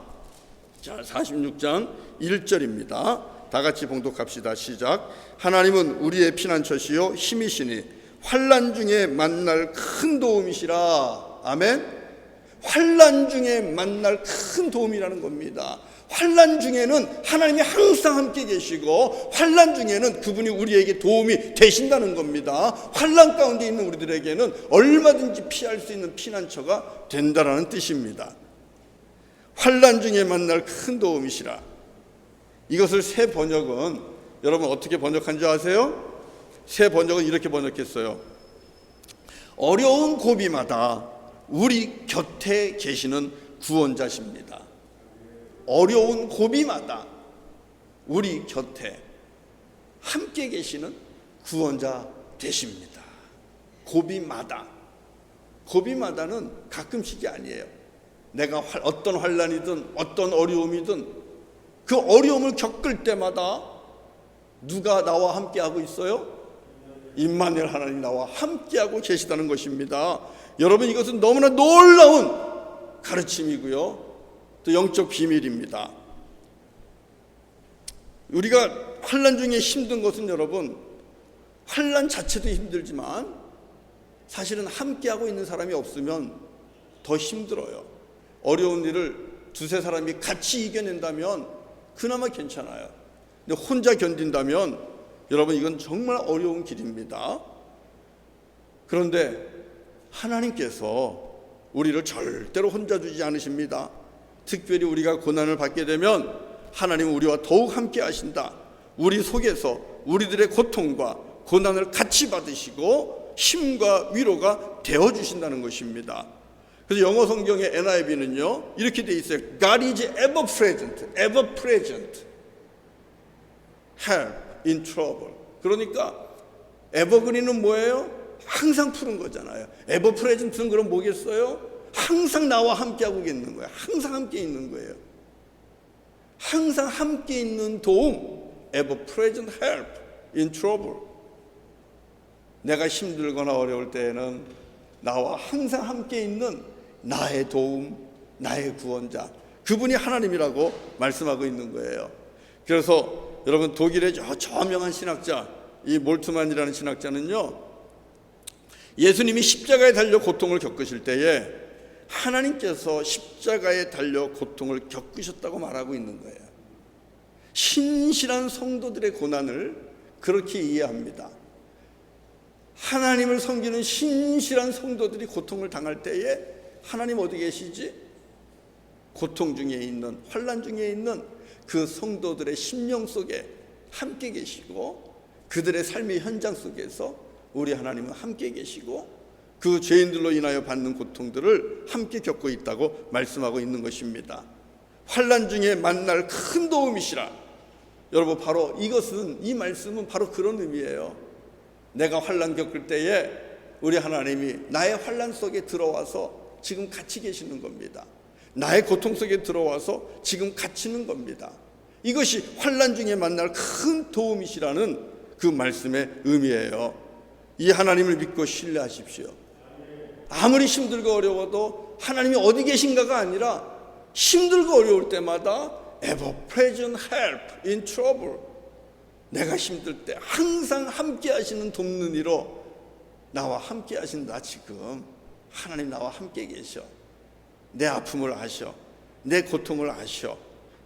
자, 46장 1절입니다. 다 같이 봉독합시다. 시작. 하나님은 우리의 피난처시요 힘이시니 환난 중에 만날 큰 도움이시라. 아멘. 환난 중에 만날 큰 도움이라는 겁니다. 환난 중에는 하나님이 항상 함께 계시고 환난 중에는 그분이 우리에게 도움이 되신다는 겁니다. 환난 가운데 있는 우리들에게는 얼마든지 피할 수 있는 피난처가 된다라는 뜻입니다. 환난 중에 만날 큰 도움이시라. 이것을 새 번역은 여러분 어떻게 번역한 줄 아세요? 새 번역은 이렇게 번역했어요. 어려운 고비마다 우리 곁에 계시는 구원자십니다. 어려운 고비마다 우리 곁에 함께 계시는 구원자 되십니다. 고비마다는 가끔씩이 아니에요. 내가 어떤 환난이든 어떤 어려움이든 그 어려움을 겪을 때마다 누가 나와 함께하고 있어요? 임마누엘 하나님이 나와 함께하고 계시다는 것입니다. 여러분 이것은 너무나 놀라운 가르침이고요. 또 영적 비밀입니다. 우리가 환난 중에 힘든 것은 여러분 환난 자체도 힘들지만 사실은 함께하고 있는 사람이 없으면 더 힘들어요. 어려운 일을 두세 사람이 같이 이겨낸다면 그나마 괜찮아요. 근데 혼자 견딘다면 여러분 이건 정말 어려운 길입니다. 그런데 하나님께서 우리를 절대로 혼자 두지 않으십니다. 특별히 우리가 고난을 받게 되면 하나님은 우리와 더욱 함께 하신다. 우리 속에서 우리들의 고통과 고난을 같이 받으시고 힘과 위로가 되어주신다는 것입니다. 그래서 영어 성경의 NIV는요 이렇게 돼 있어요. God is ever present, ever present, help in trouble. 그러니까 evergreen은 뭐예요? 항상 푸른 거잖아요. 에버 프레젠트는 그럼 뭐겠어요? 항상 나와 함께하고 있는 거예요. 항상 함께 있는 거예요. 항상 함께 있는 도움, ever present help in trouble. 내가 힘들거나 어려울 때에는 나와 항상 함께 있는 나의 도움, 나의 구원자, 그분이 하나님이라고 말씀하고 있는 거예요. 그래서 여러분, 독일의 저명한 신학자, 이 몰트만이라는 신학자는요, 예수님이 십자가에 달려 고통을 겪으실 때에 하나님께서 십자가에 달려 고통을 겪으셨다고 말하고 있는 거예요. 신실한 성도들의 고난을 그렇게 이해합니다. 하나님을 섬기는 신실한 성도들이 고통을 당할 때에 하나님 어디 계시지? 고통 중에 있는, 환난 중에 있는 그 성도들의 심령 속에 함께 계시고, 그들의 삶의 현장 속에서 우리 하나님은 함께 계시고, 그 죄인들로 인하여 받는 고통들을 함께 겪고 있다고 말씀하고 있는 것입니다. 환난 중에 만날 큰 도움이시라. 여러분, 바로 이것은, 이 말씀은 바로 그런 의미예요. 내가 환난 겪을 때에 우리 하나님이 나의 환난 속에 들어와서 지금 같이 계시는 겁니다. 나의 고통 속에 들어와서 지금 갇히는 겁니다. 이것이 환난 중에 만날 큰 도움이시라는 그 말씀의 의미예요. 이 하나님을 믿고 신뢰하십시오. 아무리 힘들고 어려워도 하나님이 어디 계신가가 아니라 힘들고 어려울 때마다 ever present help in trouble, 내가 힘들 때 항상 함께 하시는 돕는 이로 나와 함께 하신다. 지금 하나님 나와 함께 계셔. 내 아픔을 아셔. 내 고통을 아셔.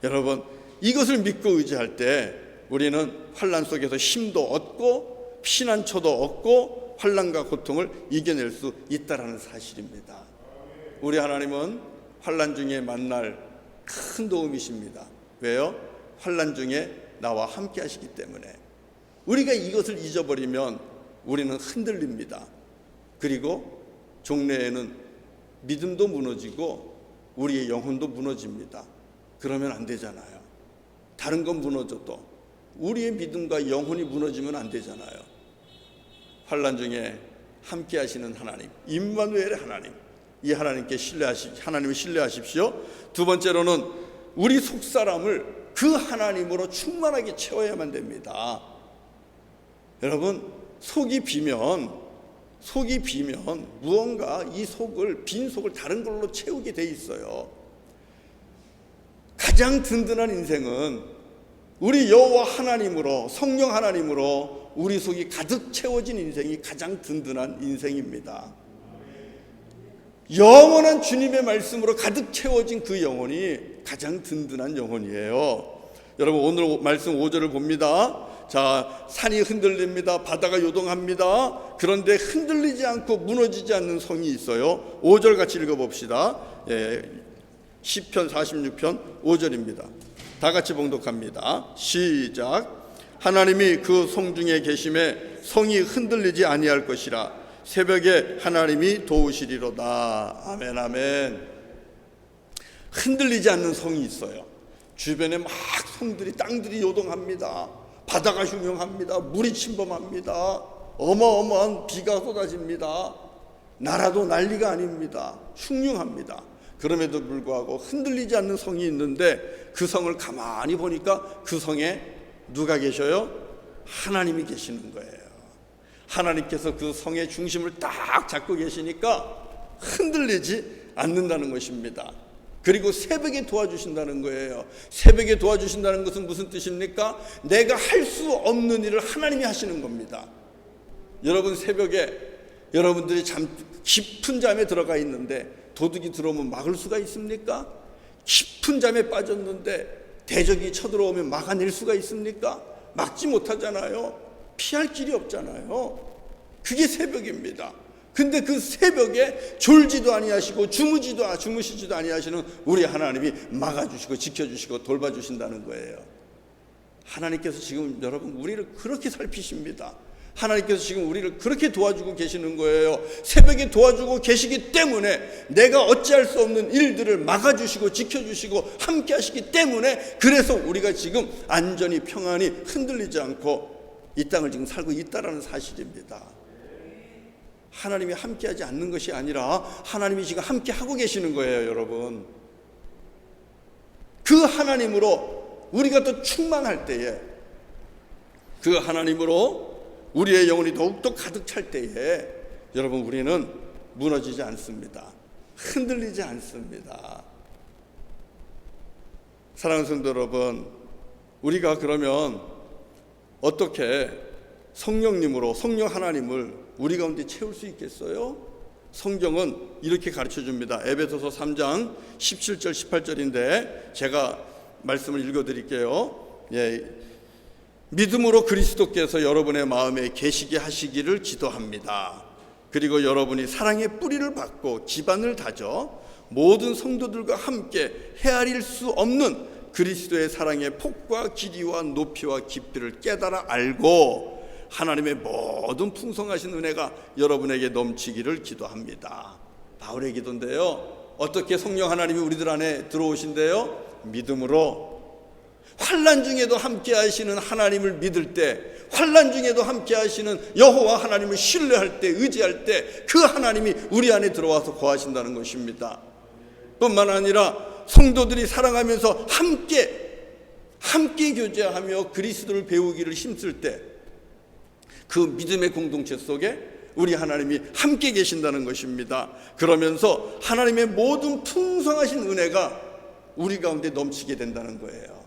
여러분, 이것을 믿고 의지할 때 우리는 환난 속에서 힘도 얻고 피난처도 얻고 환난과 고통을 이겨낼 수 있다라는 사실입니다. 우리 하나님은 환난 중에 만날 큰 도움이십니다. 왜요? 환난 중에 나와 함께 하시기 때문에. 우리가 이것을 잊어버리면 우리는 흔들립니다. 그리고 종래에는 믿음도 무너지고 우리의 영혼도 무너집니다. 그러면 안 되잖아요. 다른 건 무너져도 우리의 믿음과 영혼이 무너지면 안 되잖아요. 환난 중에 함께 하시는 하나님, 임마누엘의 하나님, 이 하나님께 하나님을 신뢰하십시오. 두 번째로는 우리 속사람을 그 하나님으로 충만하게 채워야만 됩니다. 여러분, 속이 비면 무언가 이 속을, 빈 속을 다른 걸로 채우게 돼 있어요. 가장 든든한 인생은 우리 여호와 하나님으로, 성령 하나님으로 우리 속이 가득 채워진 인생이 가장 든든한 인생입니다. 영원한 주님의 말씀으로 가득 채워진 그 영혼이 가장 든든한 영혼이에요. 여러분, 오늘 말씀 5절을 봅니다. 자, 산이 흔들립니다. 바다가 요동합니다. 그런데 흔들리지 않고 무너지지 않는 성이 있어요. 5절 같이 읽어봅시다. 시편 46편 5절입니다. 다 같이 봉독합니다. 시작. 하나님이 그 성중에 계심에 성이 흔들리지 아니할 것이라. 새벽에 하나님이 도우시리로다. 아멘, 아멘. 흔들리지 않는 성이 있어요. 주변에 막 성들이, 땅들이 요동합니다. 바다가 흉흉합니다. 물이 침범합니다. 어마어마한 비가 쏟아집니다. 나라도 난리가 아닙니다. 흉흉합니다. 그럼에도 불구하고 흔들리지 않는 성이 있는데 그 성을 가만히 보니까 그 성에 누가 계셔요? 하나님이 계시는 거예요. 하나님께서 그 성의 중심을 딱 잡고 계시니까 흔들리지 않는다는 것입니다. 그리고 새벽에 도와주신다는 거예요. 새벽에 도와주신다는 것은 무슨 뜻입니까? 내가 할 수 없는 일을 하나님이 하시는 겁니다. 여러분, 새벽에 여러분들이 깊은 잠에 들어가 있는데 도둑이 들어오면 막을 수가 있습니까? 깊은 잠에 빠졌는데 대적이 쳐들어오면 막아낼 수가 있습니까? 막지 못하잖아요. 피할 길이 없잖아요. 그게 새벽입니다. 근데 그 새벽에 졸지도 아니하시고 주무시지도 아니하시는 우리 하나님이 막아주시고 지켜주시고 돌봐주신다는 거예요. 하나님께서 지금 여러분 우리를 그렇게 살피십니다. 하나님께서 지금 우리를 그렇게 도와주고 계시는 거예요. 새벽에 도와주고 계시기 때문에 내가 어찌할 수 없는 일들을 막아주시고 지켜주시고 함께 하시기 때문에, 그래서 우리가 지금 안전히 평안히 흔들리지 않고 이 땅을 지금 살고 있다는 사실입니다. 하나님이 함께하지 않는 것이 아니라 하나님이 지금 함께하고 계시는 거예요, 여러분. 그 하나님으로 우리가 더 충만할 때에, 그 하나님으로 우리의 영혼이 더욱더 가득 찰 때에 여러분, 우리는 무너지지 않습니다. 흔들리지 않습니다. 사랑하는 성도 여러분, 우리가 그러면 어떻게 성령님으로, 성령 하나님을 우리 가운데 채울 수 있겠어요? 성경은 이렇게 가르쳐 줍니다. 에베소서 3장 17절 18절인데 제가 말씀을 읽어 드릴게요. 믿음으로 그리스도께서 여러분의 마음에 계시게 하시기를 기도합니다. 그리고 여러분이 사랑의 뿌리를 받고 기반을 다져 모든 성도들과 함께 헤아릴 수 없는 그리스도의 사랑의 폭과 길이와 높이와 깊이를 깨달아 알고 하나님의 모든 풍성하신 은혜가 여러분에게 넘치기를 기도합니다. 바울의 기도인데요. 어떻게 성령 하나님이 우리들 안에 들어오신대요? 믿음으로. 환난 중에도 함께 하시는 하나님을 믿을 때, 환난 중에도 함께 하시는 여호와 하나님을 신뢰할 때, 의지할 때 그 하나님이 우리 안에 들어와서 거하신다는 것입니다. 뿐만 아니라 성도들이 사랑하면서 함께 교제하며 그리스도를 배우기를 힘쓸 때 그 믿음의 공동체 속에 우리 하나님이 함께 계신다는 것입니다. 그러면서 하나님의 모든 풍성하신 은혜가 우리 가운데 넘치게 된다는 거예요.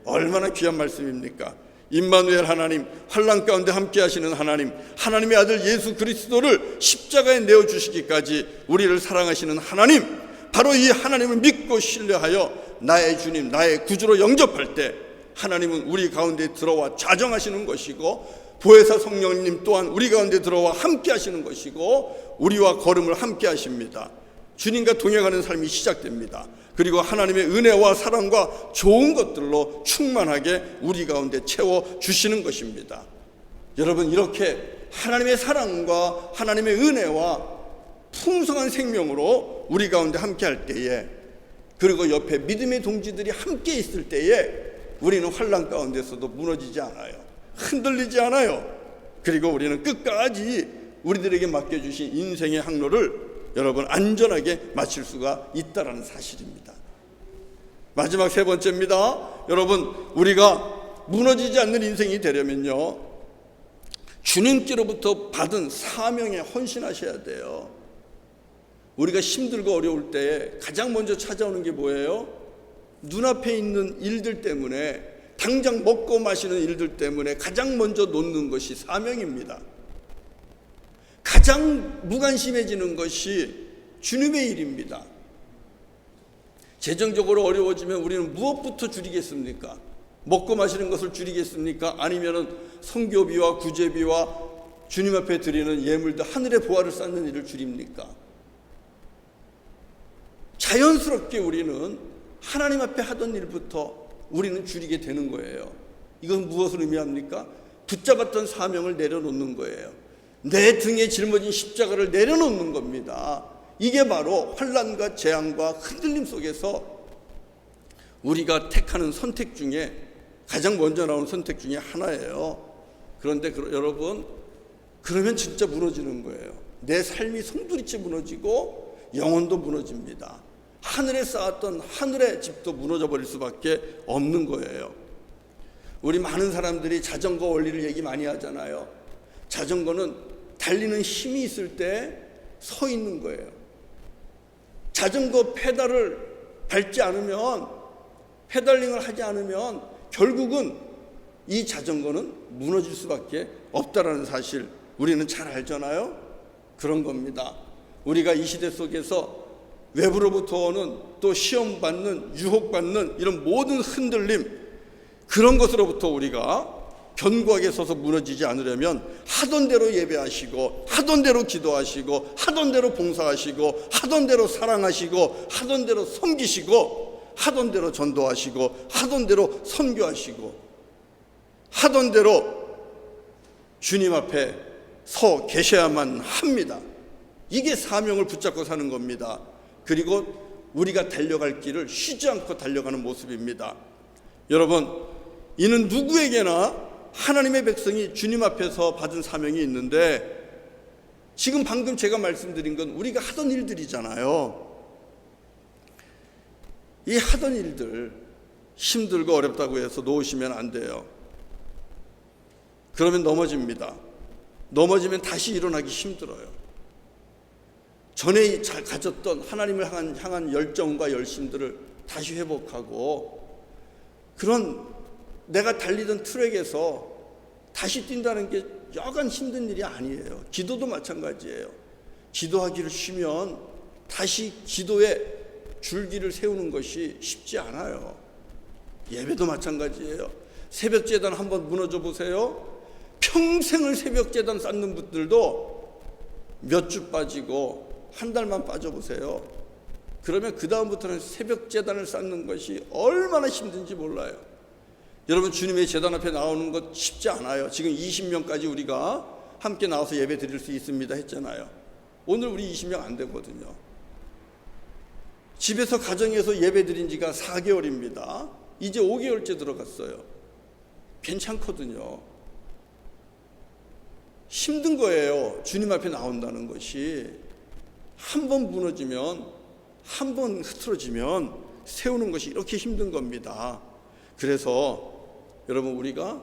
얼마나 귀한 말씀입니까? 임마누엘 하나님, 환난 가운데 함께 하시는 하나님, 하나님의 아들 예수 그리스도를 십자가에 내어주시기까지 우리를 사랑하시는 하나님, 바로 이 하나님을 믿고 신뢰하여 나의 주님, 나의 구주로 영접할 때 하나님은 우리 가운데 들어와 좌정하시는 것이고, 보혜사 성령님 또한 우리 가운데 들어와 함께 하시는 것이고, 우리와 걸음을 함께 하십니다. 주님과 동행하는 삶이 시작됩니다. 그리고 하나님의 은혜와 사랑과 좋은 것들로 충만하게 우리 가운데 채워주시는 것입니다. 여러분, 이렇게 하나님의 사랑과 하나님의 은혜와 풍성한 생명으로 우리 가운데 함께 할 때에, 그리고 옆에 믿음의 동지들이 함께 있을 때에 우리는 환난 가운데서도 무너지지 않아요. 흔들리지 않아요. 그리고 우리는 끝까지 우리들에게 맡겨주신 인생의 항로를 여러분 안전하게 마칠 수가 있다는 사실입니다. 마지막 세 번째입니다. 여러분, 우리가 무너지지 않는 인생이 되려면요, 주님께로부터 받은 사명에 헌신하셔야 돼요. 우리가 힘들고 어려울 때 가장 먼저 찾아오는 게 뭐예요? 눈앞에 있는 일들 때문에, 당장 먹고 마시는 일들 때문에 가장 먼저 놓는 것이 사명입니다. 가장 무관심해지는 것이 주님의 일입니다. 재정적으로 어려워지면 우리는 무엇부터 줄이겠습니까? 먹고 마시는 것을 줄이겠습니까? 아니면은 선교비와 구제비와 주님 앞에 드리는 예물들, 하늘의 보화를 쌓는 일을 줄입니까? 자연스럽게 우리는 하나님 앞에 하던 일부터 우리는 줄이게 되는 거예요. 이건 무엇을 의미합니까? 붙잡았던 사명을 내려놓는 거예요. 내 등에 짊어진 십자가를 내려놓는 겁니다. 이게 바로 환난과 재앙과 흔들림 속에서 우리가 택하는 선택 중에 가장 먼저 나오는 선택 중에 하나예요. 그런데 여러분, 그러면 진짜 무너지는 거예요. 내 삶이 송두리째 무너지고 영혼도 무너집니다. 하늘에 쌓았던 하늘의 집도 무너져 버릴 수밖에 없는 거예요. 우리 많은 사람들이 자전거 원리를 얘기 많이 하잖아요. 자전거는 달리는 힘이 있을 때 서 있는 거예요. 자전거 페달을 밟지 않으면, 페달링을 하지 않으면 결국은 이 자전거는 무너질 수밖에 없다라는 사실 우리는 잘 알잖아요. 그런 겁니다. 우리가 이 시대 속에서 외부로부터 오는, 또 시험받는, 유혹받는 이런 모든 흔들림, 그런 것으로부터 우리가 견고하게 서서 무너지지 않으려면 하던 대로 예배하시고, 하던 대로 기도하시고, 하던 대로 봉사하시고, 하던 대로 사랑하시고, 하던 대로 섬기시고, 하던 대로 전도하시고, 하던 대로 선교하시고, 하던 대로 주님 앞에 서 계셔야만 합니다. 이게 사명을 붙잡고 사는 겁니다. 그리고 우리가 달려갈 길을 쉬지 않고 달려가는 모습입니다. 여러분, 이는 누구에게나 하나님의 백성이 주님 앞에서 받은 사명이 있는데, 지금 방금 제가 말씀드린 건 우리가 하던 일들이잖아요. 이 하던 일들 힘들고 어렵다고 해서 놓으시면 안 돼요. 그러면 넘어집니다. 넘어지면 다시 일어나기 힘들어요. 전에 잘 가졌던 하나님을 향한 열정과 열심들을 다시 회복하고, 그런 내가 달리던 트랙에서 다시 뛴다는 게 여간 힘든 일이 아니에요. 기도도 마찬가지예요. 기도하기를 쉬면 다시 기도의 줄기를 세우는 것이 쉽지 않아요. 예배도 마찬가지예요. 새벽 제단 한번 무너져 보세요. 평생을 새벽 제단 쌓는 분들도 몇 주 빠지고 한 달만 빠져보세요. 그러면 그 다음부터는 새벽 제단을 쌓는 것이 얼마나 힘든지 몰라요. 여러분, 주님의 제단 앞에 나오는 것 쉽지 않아요. 지금 20명까지 우리가 함께 나와서 예배 드릴 수 있습니다 했잖아요. 오늘 우리 20명 안 되거든요. 집에서 가정에서 예배 드린 지가 4개월입니다. 이제 5개월째 들어갔어요. 괜찮거든요. 힘든 거예요. 주님 앞에 나온다는 것이. 한 번 무너지면, 한 번 흐트러지면 세우는 것이 이렇게 힘든 겁니다. 그래서 여러분, 우리가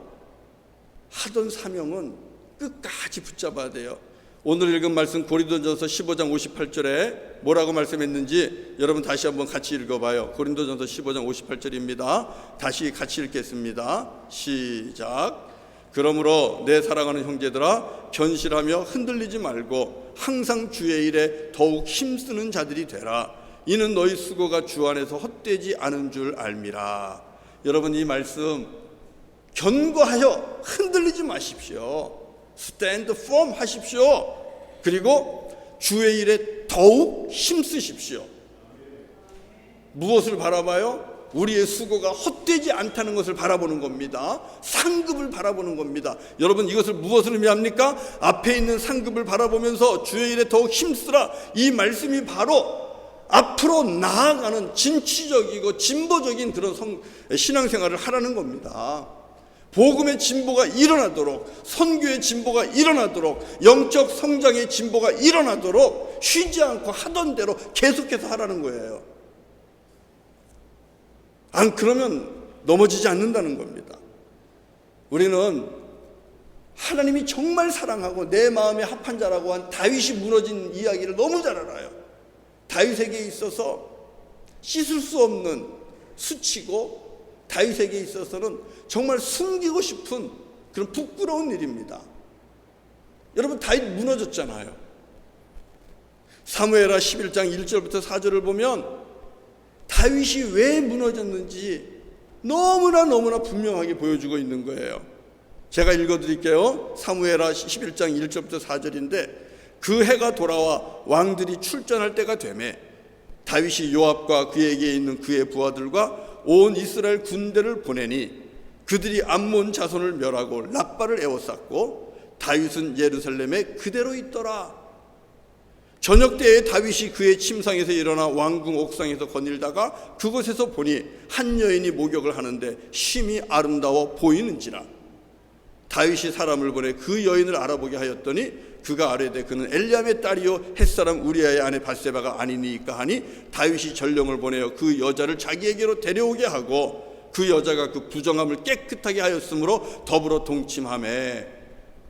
하던 사명은 끝까지 붙잡아야 돼요. 오늘 읽은 말씀 고린도전서 15장 58절에 뭐라고 말씀했는지 여러분 다시 한번 같이 읽어봐요. 고린도전서 15장 58절입니다. 다시 같이 읽겠습니다. 시작. 그러므로 내 사랑하는 형제들아, 견실하며 흔들리지 말고 항상 주의 일에 더욱 힘쓰는 자들이 되라. 이는 너희 수고가 주 안에서 헛되지 않은 줄 알미라. 여러분, 이 말씀 견고하여 흔들리지 마십시오. Stand firm 하십시오. 그리고 주의 일에 더욱 힘쓰십시오. 무엇을 바라봐요? 우리의 수고가 헛되지 않다는 것을 바라보는 겁니다. 상급을 바라보는 겁니다. 여러분, 이것을 무엇을 의미합니까? 앞에 있는 상급을 바라보면서 주의 일에 더욱 힘쓰라. 이 말씀이 바로 앞으로 나아가는 진취적이고 진보적인 그런 신앙생활을 하라는 겁니다. 복음의 진보가 일어나도록, 선교의 진보가 일어나도록, 영적 성장의 진보가 일어나도록 쉬지 않고 하던 대로 계속해서 하라는 거예요. 안 그러면 넘어지지 않는다는 겁니다. 우리는 하나님이 정말 사랑하고 내 마음에 합한 자라고 한 다윗이 무너진 이야기를 너무 잘 알아요. 다윗에게 있어서 씻을 수 없는 수치고, 다윗에게 있어서는 정말 숨기고 싶은 그런 부끄러운 일입니다. 여러분, 다윗 무너졌잖아요. 사무엘하 11장 1절부터 4절을 보면 다윗이 왜 무너졌는지 너무나 분명하게 보여주고 있는 거예요. 제가 읽어드릴게요. 사무엘하 11장 1절부터 4절인데, 그 해가 돌아와 왕들이 출전할 때가 되매 다윗이 요압과 그에게 있는 그의 부하들과 온 이스라엘 군대를 보내니 그들이 암몬 자손을 멸하고 랍바를 에워쌌고 다윗은 예루살렘에 그대로 있더라. 저녁 때에 다윗이 그의 침상에서 일어나 왕궁 옥상에서 거닐다가 그곳에서 보니 한 여인이 목욕을 하는데 심히 아름다워 보이는지라. 다윗이 사람을 보내 그 여인을 알아보게 하였더니 그가 아뢰되 그는 엘리암의 딸이요 햇사람 우리아의 아내 밧세바가 아니니까 하니, 다윗이 전령을 보내어 그 여자를 자기에게로 데려오게 하고 그 여자가 그 부정함을 깨끗하게 하였으므로 더불어 동침하매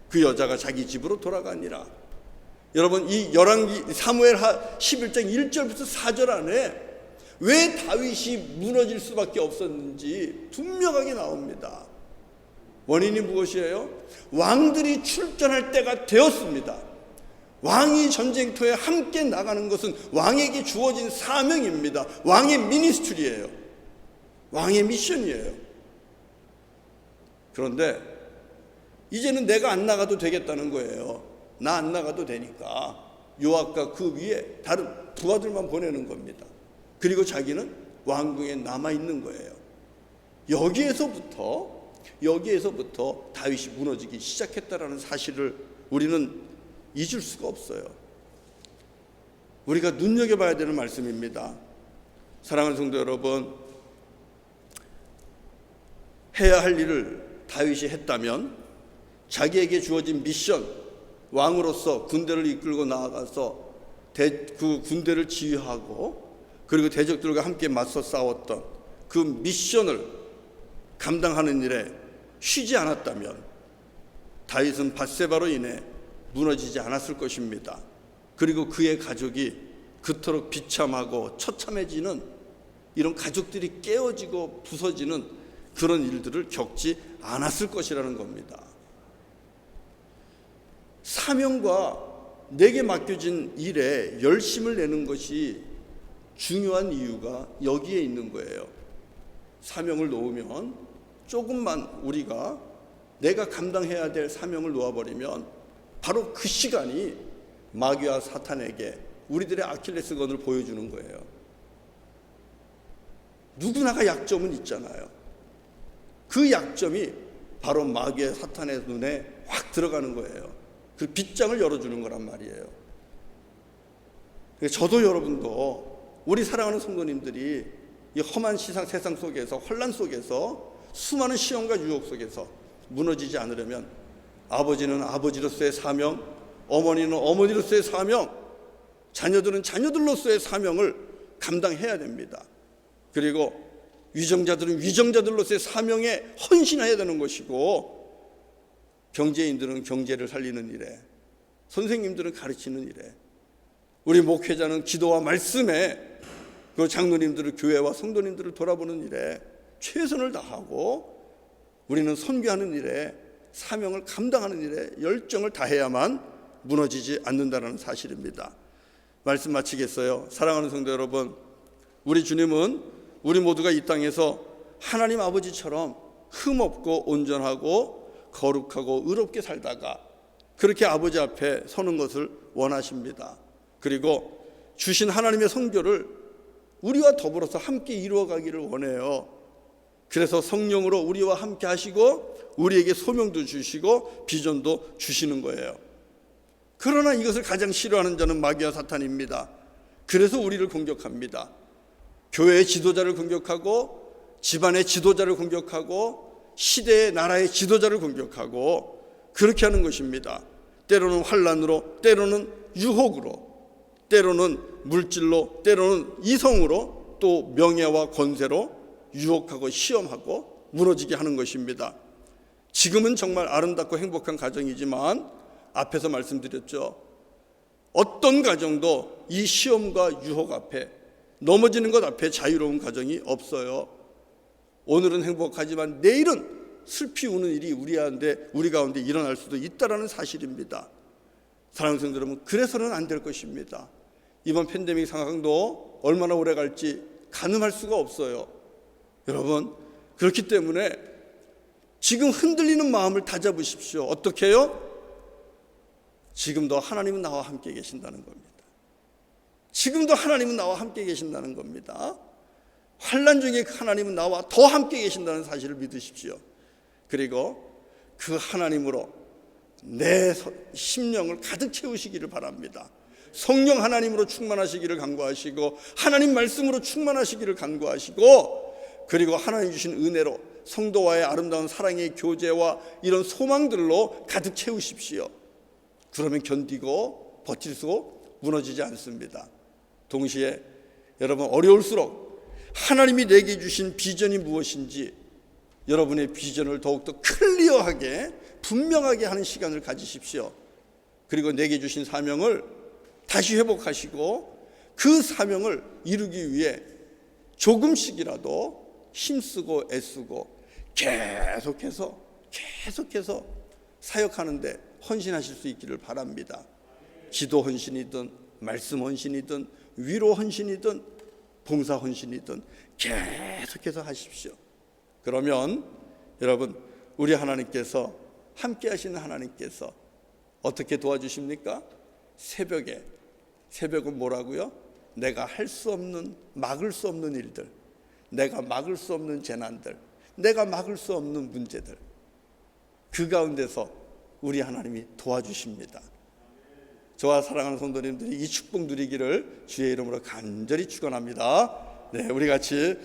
그 여자가 자기 집으로 돌아가니라. 여러분, 이 사무엘 11장 1절부터 4절 안에 왜 다윗이 무너질 수밖에 없었는지 분명하게 나옵니다. 원인이 무엇이에요? 왕들이 출전할 때가 되었습니다. 왕이 전쟁터에 함께 나가는 것은 왕에게 주어진 사명입니다. 왕의 미니스트리예요. 왕의 미션이에요. 그런데 이제는 내가 안 나가도 되겠다는 거예요. 나 안 나가도 되니까 요압과 그 위에 다른 부하들만 보내는 겁니다. 그리고 자기는 왕궁에 남아있는 거예요. 여기에서부터 다윗이 무너지기 시작했다라는 사실을 우리는 잊을 수가 없어요. 우리가 눈여겨봐야 되는 말씀입니다. 사랑하는 성도 여러분, 해야 할 일을 다윗이 했다면 자기에게 주어진 미션, 왕으로서 군대를 이끌고 나아가서 그 군대를 지휘하고 그리고 대적들과 함께 맞서 싸웠던 그 미션을 감당하는 일에 쉬지 않았다면 다윗은 밧세바로 인해 무너지지 않았을 것입니다. 그리고 그의 가족이 그토록 비참하고 처참해지는 이런 가족들이 깨어지고 부서지는 그런 일들을 겪지 않았을 것이라는 겁니다. 사명과 내게 맡겨진 일에 열심을 내는 것이 중요한 이유가 여기에 있는 거예요. 사명을 놓으면 조금만 우리가 내가 감당해야 될 사명을 놓아버리면 바로 그 시간이 마귀와 사탄에게 우리들의 아킬레스건을 보여주는 거예요. 누구나가 약점은 있잖아요. 그 약점이 바로 마귀의 사탄의 눈에 확 들어가는 거예요. 그 빗장을 열어주는 거란 말이에요. 저도 여러분도 우리 사랑하는 성도님들이 이 험한 세상 속에서 혼란 속에서 수많은 시험과 유혹 속에서 무너지지 않으려면 아버지는 아버지로서의 사명, 어머니는 어머니로서의 사명, 자녀들은 자녀들로서의 사명을 감당해야 됩니다. 그리고 위정자들은 위정자들로서의 사명에 헌신해야 되는 것이고 경제인들은 경제를 살리는 일에, 선생님들은 가르치는 일에, 우리 목회자는 기도와 말씀에, 그 장로님들은 교회와 성도님들을 돌아보는 일에 최선을 다하고 우리는 선교하는 일에 사명을 감당하는 일에 열정을 다해야만 무너지지 않는다는 사실입니다. 말씀 마치겠어요. 사랑하는 성도 여러분, 우리 주님은 우리 모두가 이 땅에서 하나님 아버지처럼 흠없고 온전하고 거룩하고 의롭게 살다가 그렇게 아버지 앞에 서는 것을 원하십니다. 그리고 주신 하나님의 성교를 우리와 더불어서 함께 이루어가기를 원해요. 그래서 성령으로 우리와 함께 하시고 우리에게 소명도 주시고 비전도 주시는 거예요. 그러나 이것을 가장 싫어하는 자는 마귀와 사탄입니다. 그래서 우리를 공격합니다. 교회의 지도자를 공격하고 집안의 지도자를 공격하고 시대의 나라의 지도자를 공격하고 그렇게 하는 것입니다. 때로는 환난으로, 때로는 유혹으로, 때로는 물질로, 때로는 이성으로, 또 명예와 권세로 유혹하고 시험하고 무너지게 하는 것입니다. 지금은 정말 아름답고 행복한 가정이지만 앞에서 말씀드렸죠. 어떤 가정도 이 시험과 유혹 앞에, 넘어지는 것 앞에 자유로운 가정이 없어요. 오늘은 행복하지만 내일은 슬피 우는 일이 우리 가운데 일어날 수도 있다는 사실입니다. 사랑하는 성도 여러분, 그래서는 안 될 것입니다. 이번 팬데믹 상황도 얼마나 오래 갈지 가늠할 수가 없어요. 여러분, 그렇기 때문에 지금 흔들리는 마음을 다잡으십시오. 어떻게 해요? 지금도 하나님은 나와 함께 계신다는 겁니다. 지금도 하나님은 나와 함께 계신다는 겁니다. 환난 중에 하나님은 나와 더 함께 계신다는 사실을 믿으십시오. 그리고 그 하나님으로 내 심령을 가득 채우시기를 바랍니다. 성령 하나님으로 충만하시기를 간구하시고 하나님 말씀으로 충만하시기를 간구하시고 그리고 하나님 주신 은혜로 성도와의 아름다운 사랑의 교제와 이런 소망들로 가득 채우십시오. 그러면 견디고 버틸 수 무너지지 않습니다. 동시에 여러분, 어려울수록 하나님이 내게 주신 비전이 무엇인지 여러분의 비전을 더욱더 클리어하게 분명하게 하는 시간을 가지십시오. 그리고 내게 주신 사명을 다시 회복하시고 그 사명을 이루기 위해 조금씩이라도 힘쓰고 애쓰고 계속해서 사역하는데 헌신하실 수 있기를 바랍니다. 기도 헌신이든 말씀 헌신이든 위로 헌신이든 봉사 헌신이든 계속해서 하십시오. 그러면 여러분, 우리 하나님께서 함께 하시는 하나님께서 어떻게 도와주십니까? 새벽은 뭐라고요? 내가 할 수 없는, 막을 수 없는 일들, 내가 막을 수 없는 재난들, 내가 막을 수 없는 문제들, 그 가운데서 우리 하나님이 도와주십니다. 저와 사랑하는 성도님들이 이 축복 누리기를 주의 이름으로 간절히 축원합니다. 네, 우리 같이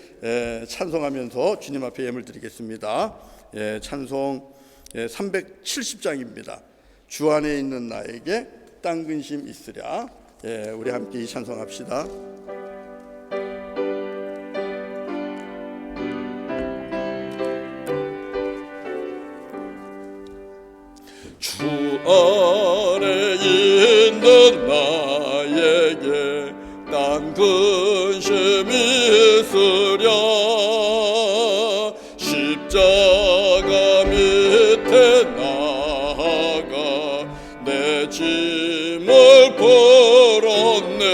찬송하면서 주님 앞에 예물 드리겠습니다. 찬송 370장입니다. 주 안에 있는 나에게 땅 근심 있으랴. 예, 우리 함께 이 찬송합시다. 주 안에 있는 나에게 땅 근심 있으랴. 십자가 밑에 나아가 내 짐을 풀었네.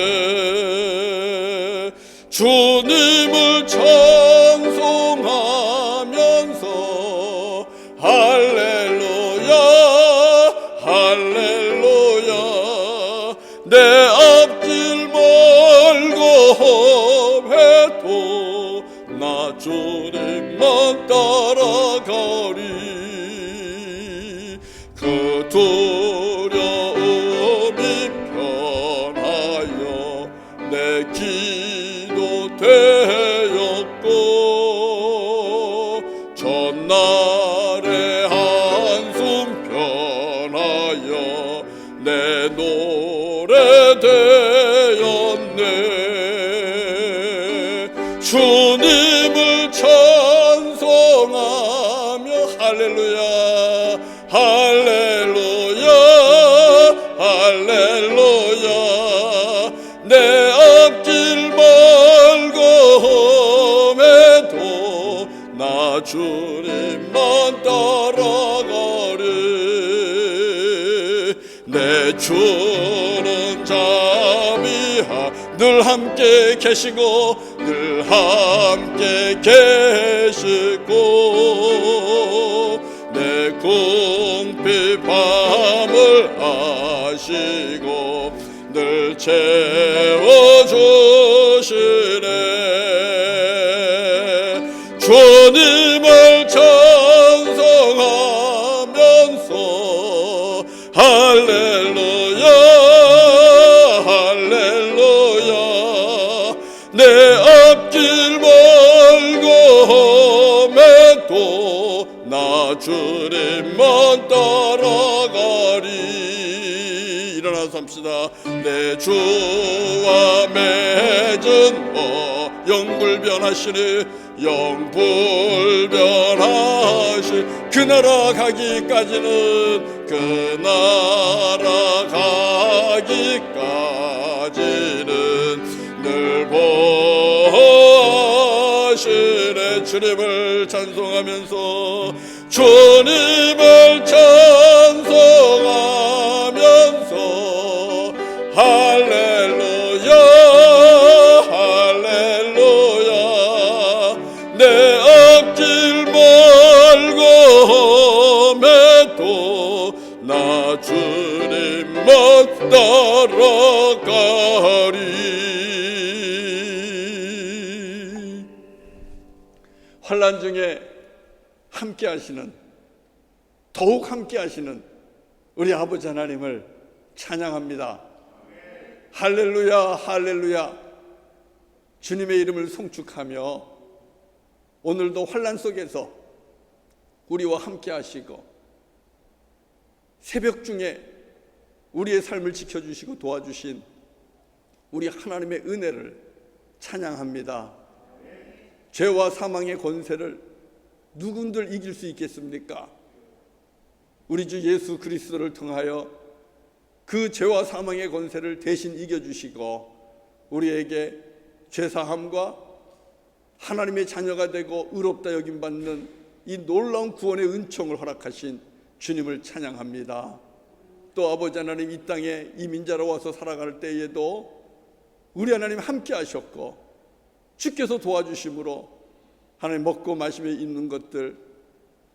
주님을 찬송하면서 할렐루야 할렐루야. 내 앞길 멀고 해도 나 주님만 따라가리. 그 두려움이 변하여 내 기도 되었고 전날의 한숨 변하여 내 노래 되었네. 주님을 찬송하며 할렐루야 할렐루야 할렐루야. 내 앞길 멀고 해도 나 주님만 따라가리. 내 주는 자비하 늘 함께 계시고 늘 함께 계시고 내 궁핍함을 아시고 늘 채워주시네. 주님을 찬송하면서 할렐루야 할렐루야. 내 앞길 멀고 해도 나 주님만 따라가리. 일어나서 합시다. 내 주와 맺은 영불변하시니 영불변하시. 그 나라 가기까지는 그 나라 가기까지는 늘 보시네. 주님을 찬송하면서 주님을 찬송하면서 할렐루야 할렐루야. 내 앞길 멀고 해도 나 주님만 따라가리. 환난 중에 함께 하시는, 더욱 함께 하시는 우리 아버지 하나님을 찬양합니다. 할렐루야 할렐루야. 주님의 이름을 송축하며 오늘도 환난 속에서 우리와 함께 하시고 새벽 중에 우리의 삶을 지켜주시고 도와주신 우리 하나님의 은혜를 찬양합니다. 죄와 사망의 권세를 누군들 이길 수 있겠습니까? 우리 주 예수 그리스도를 통하여 그 죄와 사망의 권세를 대신 이겨주시고 우리에게 죄사함과 하나님의 자녀가 되고 의롭다 여김받는 이 놀라운 구원의 은총을 허락하신 주님을 찬양합니다. 또 아버지 하나님, 이 땅에 이민자로 와서 살아갈 때에도 우리 하나님 함께 하셨고 주께서 도와주심으로 하나님 먹고 마시며 있는 것들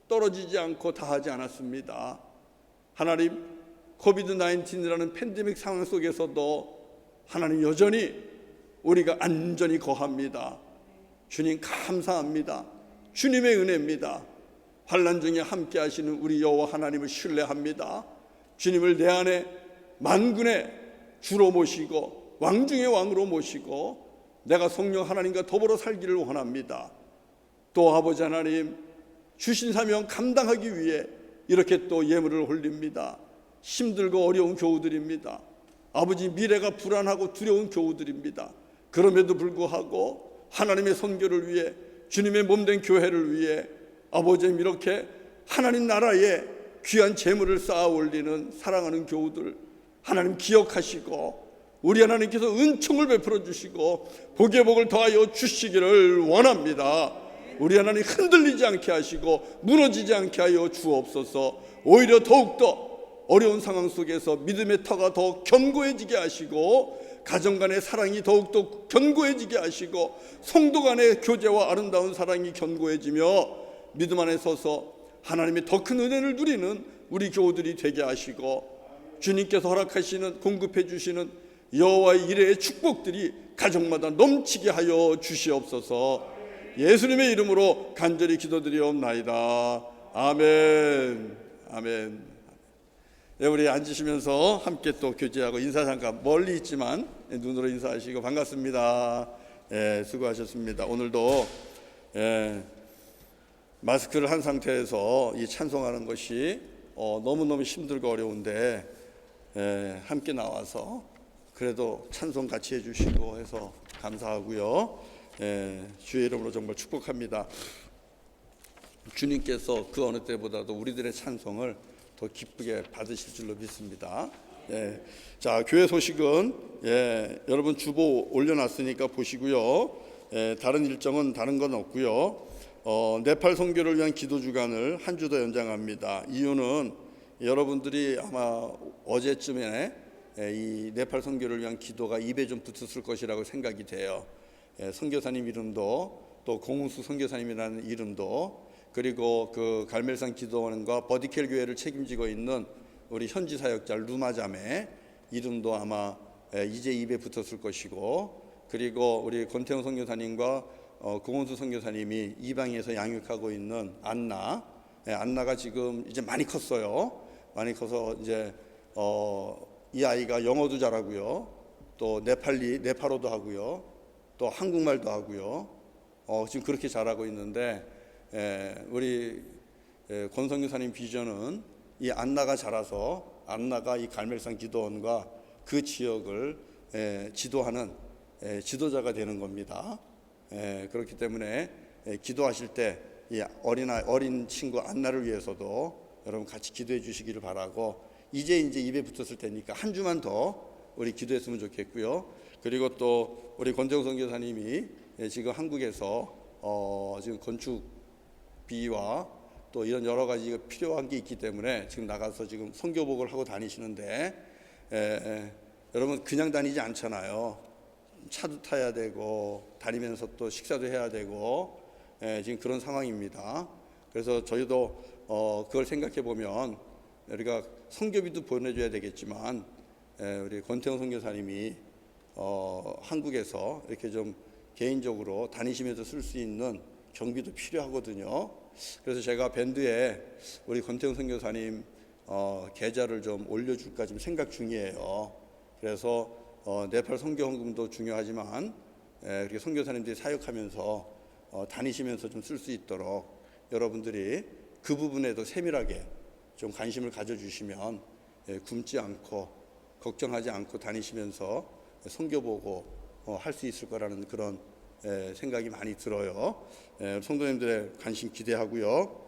떨어지지 않고 다하지 않았습니다. 하나님, 코비드-19이라는 팬데믹 상황 속에서도 하나님 여전히 우리가 안전히 거합니다. 주님 감사합니다. 주님의 은혜입니다. 환난 중에 함께 하시는 우리 여호와 하나님을 신뢰합니다. 주님을 내 안에 만군의 주로 모시고 왕 중의 왕으로 모시고 내가 성령 하나님과 더불어 살기를 원합니다. 또 아버지 하나님, 주신 사명 감당하기 위해 이렇게 또 예물을 올립니다. 힘들고 어려운 교우들입니다. 아버지, 미래가 불안하고 두려운 교우들입니다. 그럼에도 불구하고 하나님의 선교를 위해, 주님의 몸된 교회를 위해 아버지 이렇게 하나님 나라에 귀한 재물을 쌓아 올리는 사랑하는 교우들 하나님 기억하시고 우리 하나님께서 은총을 베풀어 주시고 복의 복을 더하여 주시기를 원합니다. 우리 하나님 흔들리지 않게 하시고 무너지지 않게 하여 주옵소서. 오히려 더욱더 어려운 상황 속에서 믿음의 터가 더 견고해지게 하시고 가정 간의 사랑이 더욱더 견고해지게 하시고 성도 간의 교제와 아름다운 사랑이 견고해지며 믿음 안에 서서 하나님의 더 큰 은혜를 누리는 우리 교우들이 되게 하시고 주님께서 허락하시는 공급해 주시는 여호와의 이레의 축복들이 가정마다 넘치게 하여 주시옵소서. 예수님의 이름으로 간절히 기도드리옵나이다. 아멘. 아멘. 네, 우리 앉으시면서 함께 또 교제하고 인사 잠깐 멀리 있지만 눈으로 인사하시고 반갑습니다. 예, 수고하셨습니다. 오늘도 마스크를 한 상태에서 이 찬송하는 것이 너무너무 힘들고 어려운데 함께 나와서 그래도 찬송 같이 해주시고 해서 감사하고요. 주의 이름으로 정말 축복합니다. 주님께서 그 어느 때보다도 우리들의 찬송을 더 기쁘게 받으실 줄로 믿습니다. 자, 교회 소식은 여러분 주보 올려놨으니까 보시고요. 다른 일정은 다른 건 없고요. 네팔 선교를 위한 기도 주간을 한 주 더 연장합니다. 이유는 여러분들이 아마 어제쯤에 이 네팔 선교를 위한 기도가 입에 좀 붙었을 것이라고 생각이 돼요. 선교사님 이름도 또 공훈수 선교사님이라는 이름도 그리고 그 갈멜산 기도원과 버디켈 교회를 책임지고 있는 우리 현지 사역자 루마자매 이름도 아마 이제 입에 붙었을 것이고 그리고 우리 권태영 선교사님과 공원수 선교사님이 이방에서 양육하고 있는 안나가 지금 이제 많이 컸어요. 많이 커서 이제 이 아이가 영어도 잘하고요. 또 네팔어도 하고요. 또 한국말도 하고요. 지금 그렇게 잘하고 있는데 우리 권 선교사님 비전은 이 안나가 자라서 안나가 이 갈멜산 기도원과 그 지역을 지도하는 지도자가 되는 겁니다. 그렇기 때문에 기도하실 때 이 어린 친구 안나를 위해서도 여러분 같이 기도해 주시기를 바라고 이제 입에 붙었을 테니까 한 주만 더 우리 기도했으면 좋겠고요. 그리고 또 우리 권정 선교사님이 지금 한국에서 지금 건축비와 또 이런 여러 가지 필요한 게 있기 때문에 지금 나가서 지금 선교복을 하고 다니시는데 여러분 그냥 다니지 않잖아요. 차도 타야 되고 다니면서 또 식사도 해야 되고 지금 그런 상황입니다. 그래서 저희도 그걸 생각해 보면 우리가 선교비도 보내줘야 되겠지만 우리 권태영 선교사님이 한국에서 이렇게 좀 개인적으로 다니시면서 쓸 수 있는 경비도 필요하거든요. 그래서 제가 밴드에 우리 권태영 선교사님 계좌를 좀 올려줄까 지금 생각 중이에요. 그래서 네팔 선교헌금도 중요하지만 이렇게 선교사님들이 사역하면서 다니시면서 좀 쓸 수 있도록 여러분들이 그 부분에도 세밀하게 좀 관심을 가져주시면 굶지 않고 걱정하지 않고 다니시면서 선교 보고 할 수 있을 거라는 그런 생각이 많이 들어요. 성도님들의 관심 기대하고요.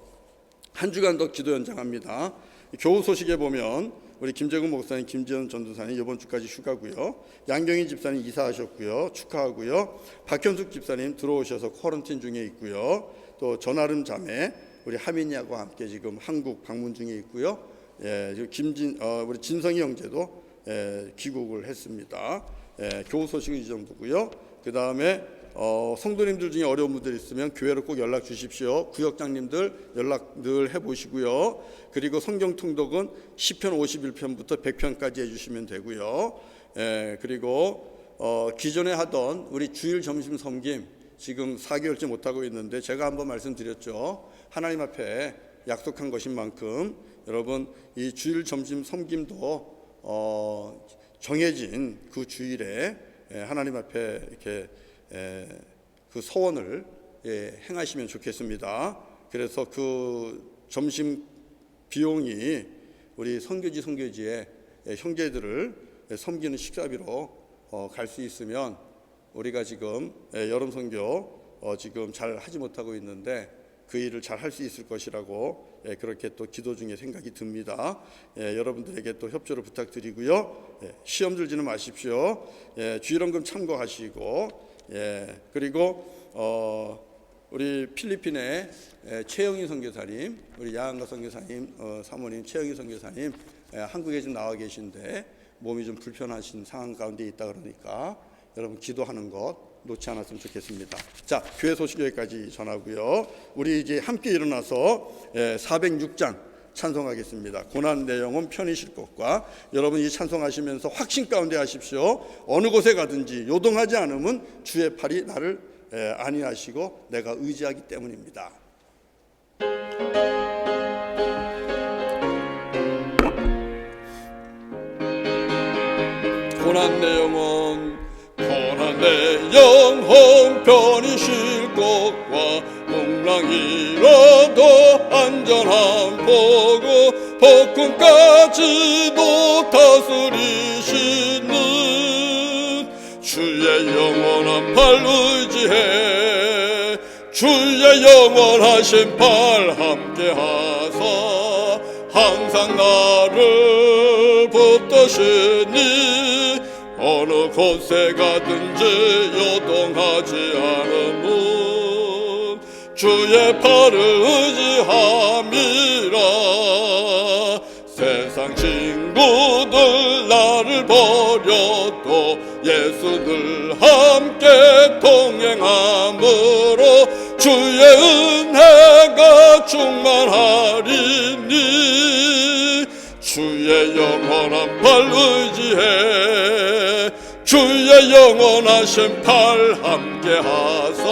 한 주간 더 기도 연장합니다. 교우 소식에 보면 우리 김재근 목사님, 김지현 전도사님 이번 주까지 휴가고요. 양경희 집사님 이사하셨고요. 축하하고요. 박현숙 집사님 들어오셔서 쿼런틴 중에 있고요. 또 전아름 자매 우리 하민이하고 함께 지금 한국 방문 중에 있고요. 우리 진성이 형제도 귀국을 했습니다. 교우 소식은 이 정도고요. 그 다음에 성도님들 중에 어려운 분들 있으면 교회로 꼭 연락 주십시오. 구역장님들 연락 늘 해보시고요. 그리고 성경 통독은 시편 51편부터 100편까지 해주시면 되고요. 그리고 기존에 하던 우리 주일 점심 섬김 지금 4개월째 못하고 있는데 제가 한번 말씀드렸죠. 하나님 앞에 약속한 것인 만큼 여러분 이 주일 점심 섬김도 정해진 그 주일에 하나님 앞에 이렇게 그 소원을 행하시면 좋겠습니다. 그래서 그 점심 비용이 우리 선교지의 형제들을 섬기는 식사비로 갈 수 있으면 우리가 지금 여름 선교 지금 잘 하지 못하고 있는데 그 일을 잘 할 수 있을 것이라고 그렇게 또 기도 중에 생각이 듭니다. 여러분들에게 또 협조를 부탁드리고요. 시험 들지는 마십시오. 주일원금 참고하시고 그리고 우리 필리핀의 최영희 선교사님, 우리 야한가 선교사님 사모님 최영희 선교사님 한국에 좀 나와 계신데 몸이 좀 불편하신 상황 가운데 있다 그러니까 여러분 기도하는 것 놓지 않았으면 좋겠습니다. 자, 교회 소식 여기까지 전하고요. 우리 이제 함께 일어나서 406장 찬송하겠습니다. 고난 내 영혼 편히 쉴 것과 여러분 이 찬송하시면서 확신 가운데 하십시오. 어느 곳에 가든지 요동하지 않으면 주의 팔이 나를 안위하시고 내가 의지하기 때문입니다. 고난 내 영혼 편히 쉴 것과 풍랑이라도 안전함 보고 폭풍까지도 다스리시는 주의 영원한 팔 의지해 주의 영원하신 팔 함께하사 항상 나를 붙드시니 어느 곳에 가든지 요동하지 않으면 주의 팔을 의지함이라. 세상 친구들 나를 버려도 예수 늘 함께 동행함으로 주의 은혜가 충만하리니 주의 영원한 팔 의지해 주의 영원하신 팔 함께하사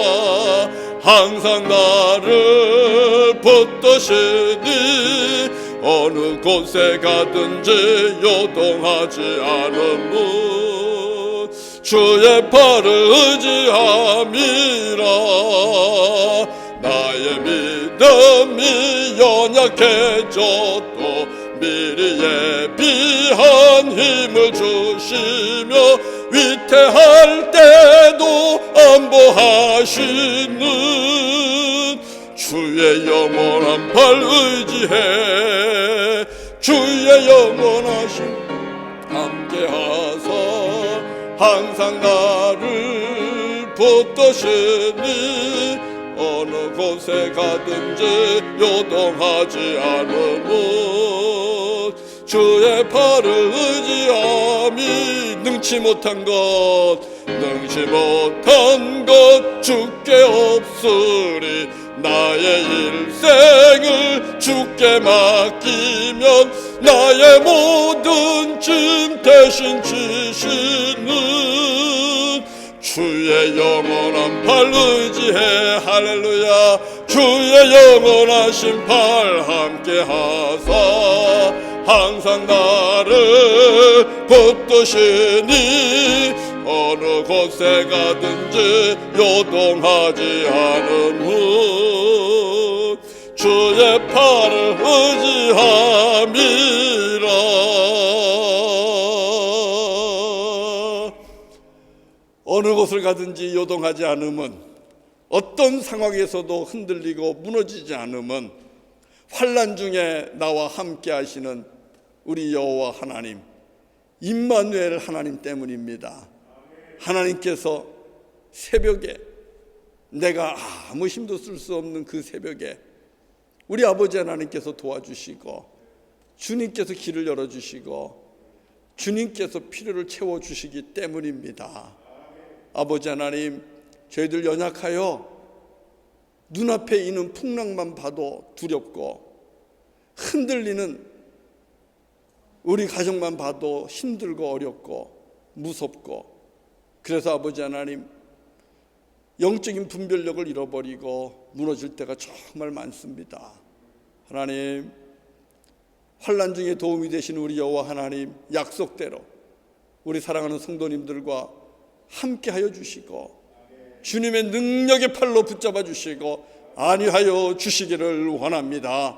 항상 나를 붙드시니 어느 곳에 가든지 요동하지 않으면 주의 팔을 의지함이라. 나의 믿음이 연약해져도 미리 예비한 힘을 주시며 위태할 때도 안보하시는 주의 영원한 팔 의지해 주의 영원하신 함께하사 항상 나를 붙드시니 어느 곳에 가든지 요동하지 않으면 주의 팔을 의지함이 능치 못한 것 주께 없으리. 나의 일생을 주께 맡기면 나의 모든 짐 대신 지시는 주의 영원한 팔 의지해 할렐루야. 주의 영원하신 팔 함께하사 항상 나를 붙드시니 어느 곳에 가든지 요동하지 않으면 주의 팔을 의지함이라. 어느 곳을 가든지 요동하지 않으면 어떤 상황에서도 흔들리고 무너지지 않으면 환난 중에 나와 함께 하시는 우리 여호와 하나님 임마누엘 하나님 때문입니다. 하나님께서 새벽에 내가 아무 힘도 쓸 수 없는 그 새벽에 우리 아버지 하나님께서 도와주시고 주님께서 길을 열어주시고 주님께서 필요를 채워주시기 때문입니다. 아버지 하나님, 저희들 연약하여 눈앞에 있는 풍랑만 봐도 두렵고 흔들리는 우리 가정만 봐도 힘들고 어렵고 무섭고, 그래서 아버지 하나님 영적인 분별력을 잃어버리고 무너질 때가 정말 많습니다. 하나님, 환난 중에 도움이 되신 우리 여호와 하나님 약속대로 우리 사랑하는 성도님들과 함께하여 주시고 주님의 능력의 팔로 붙잡아 주시고 안위하여 주시기를 원합니다.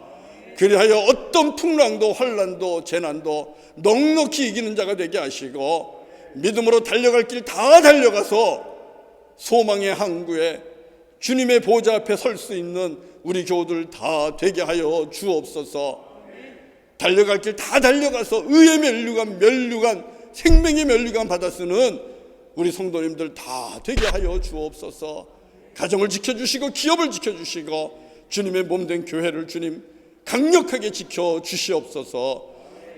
그리하여 어떤 풍랑도 환난도 재난도 넉넉히 이기는 자가 되게 하시고 믿음으로 달려갈 길 다 달려가서 소망의 항구에 주님의 보좌 앞에 설 수 있는 우리 교우들 다 되게 하여 주옵소서. 달려갈 길 다 달려가서 의의 면류관 생명의 면류관 받아 쓰는 우리 성도님들 다 되게 하여 주옵소서. 가정을 지켜주시고 기업을 지켜주시고 주님의 몸된 교회를 주님 강력하게 지켜주시옵소서.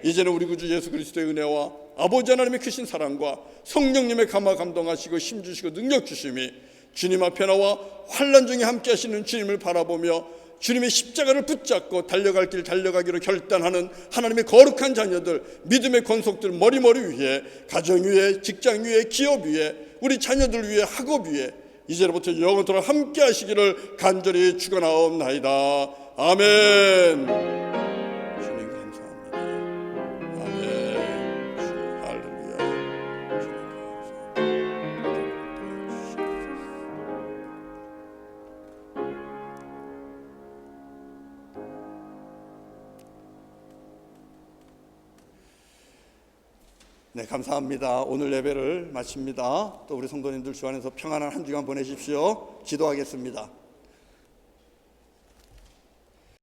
이제는 우리 구주 예수 그리스도의 은혜와 아버지 하나님의 크신 사랑과 성령님의 감화 감동하시고 힘주시고 능력 주심이 주님 앞에 나와 환난 중에 함께 하시는 주님을 바라보며 주님의 십자가를 붙잡고 달려갈 길 달려가기로 결단하는 하나님의 거룩한 자녀들, 믿음의 권속들 머리머리 위에, 가정 위에, 직장 위에, 기업 위에, 우리 자녀들 위에, 학업 위에 이제부터 영원토록 함께 하시기를 간절히 축원하옵나이다. 아멘. 주님 감사합니다. 아멘. 할렐루야. 네, 감사합니다. 오늘 예배를 마칩니다. 또 우리 성도님들 주 안에서 평안한 한 주간 보내십시오. 기도하겠습니다.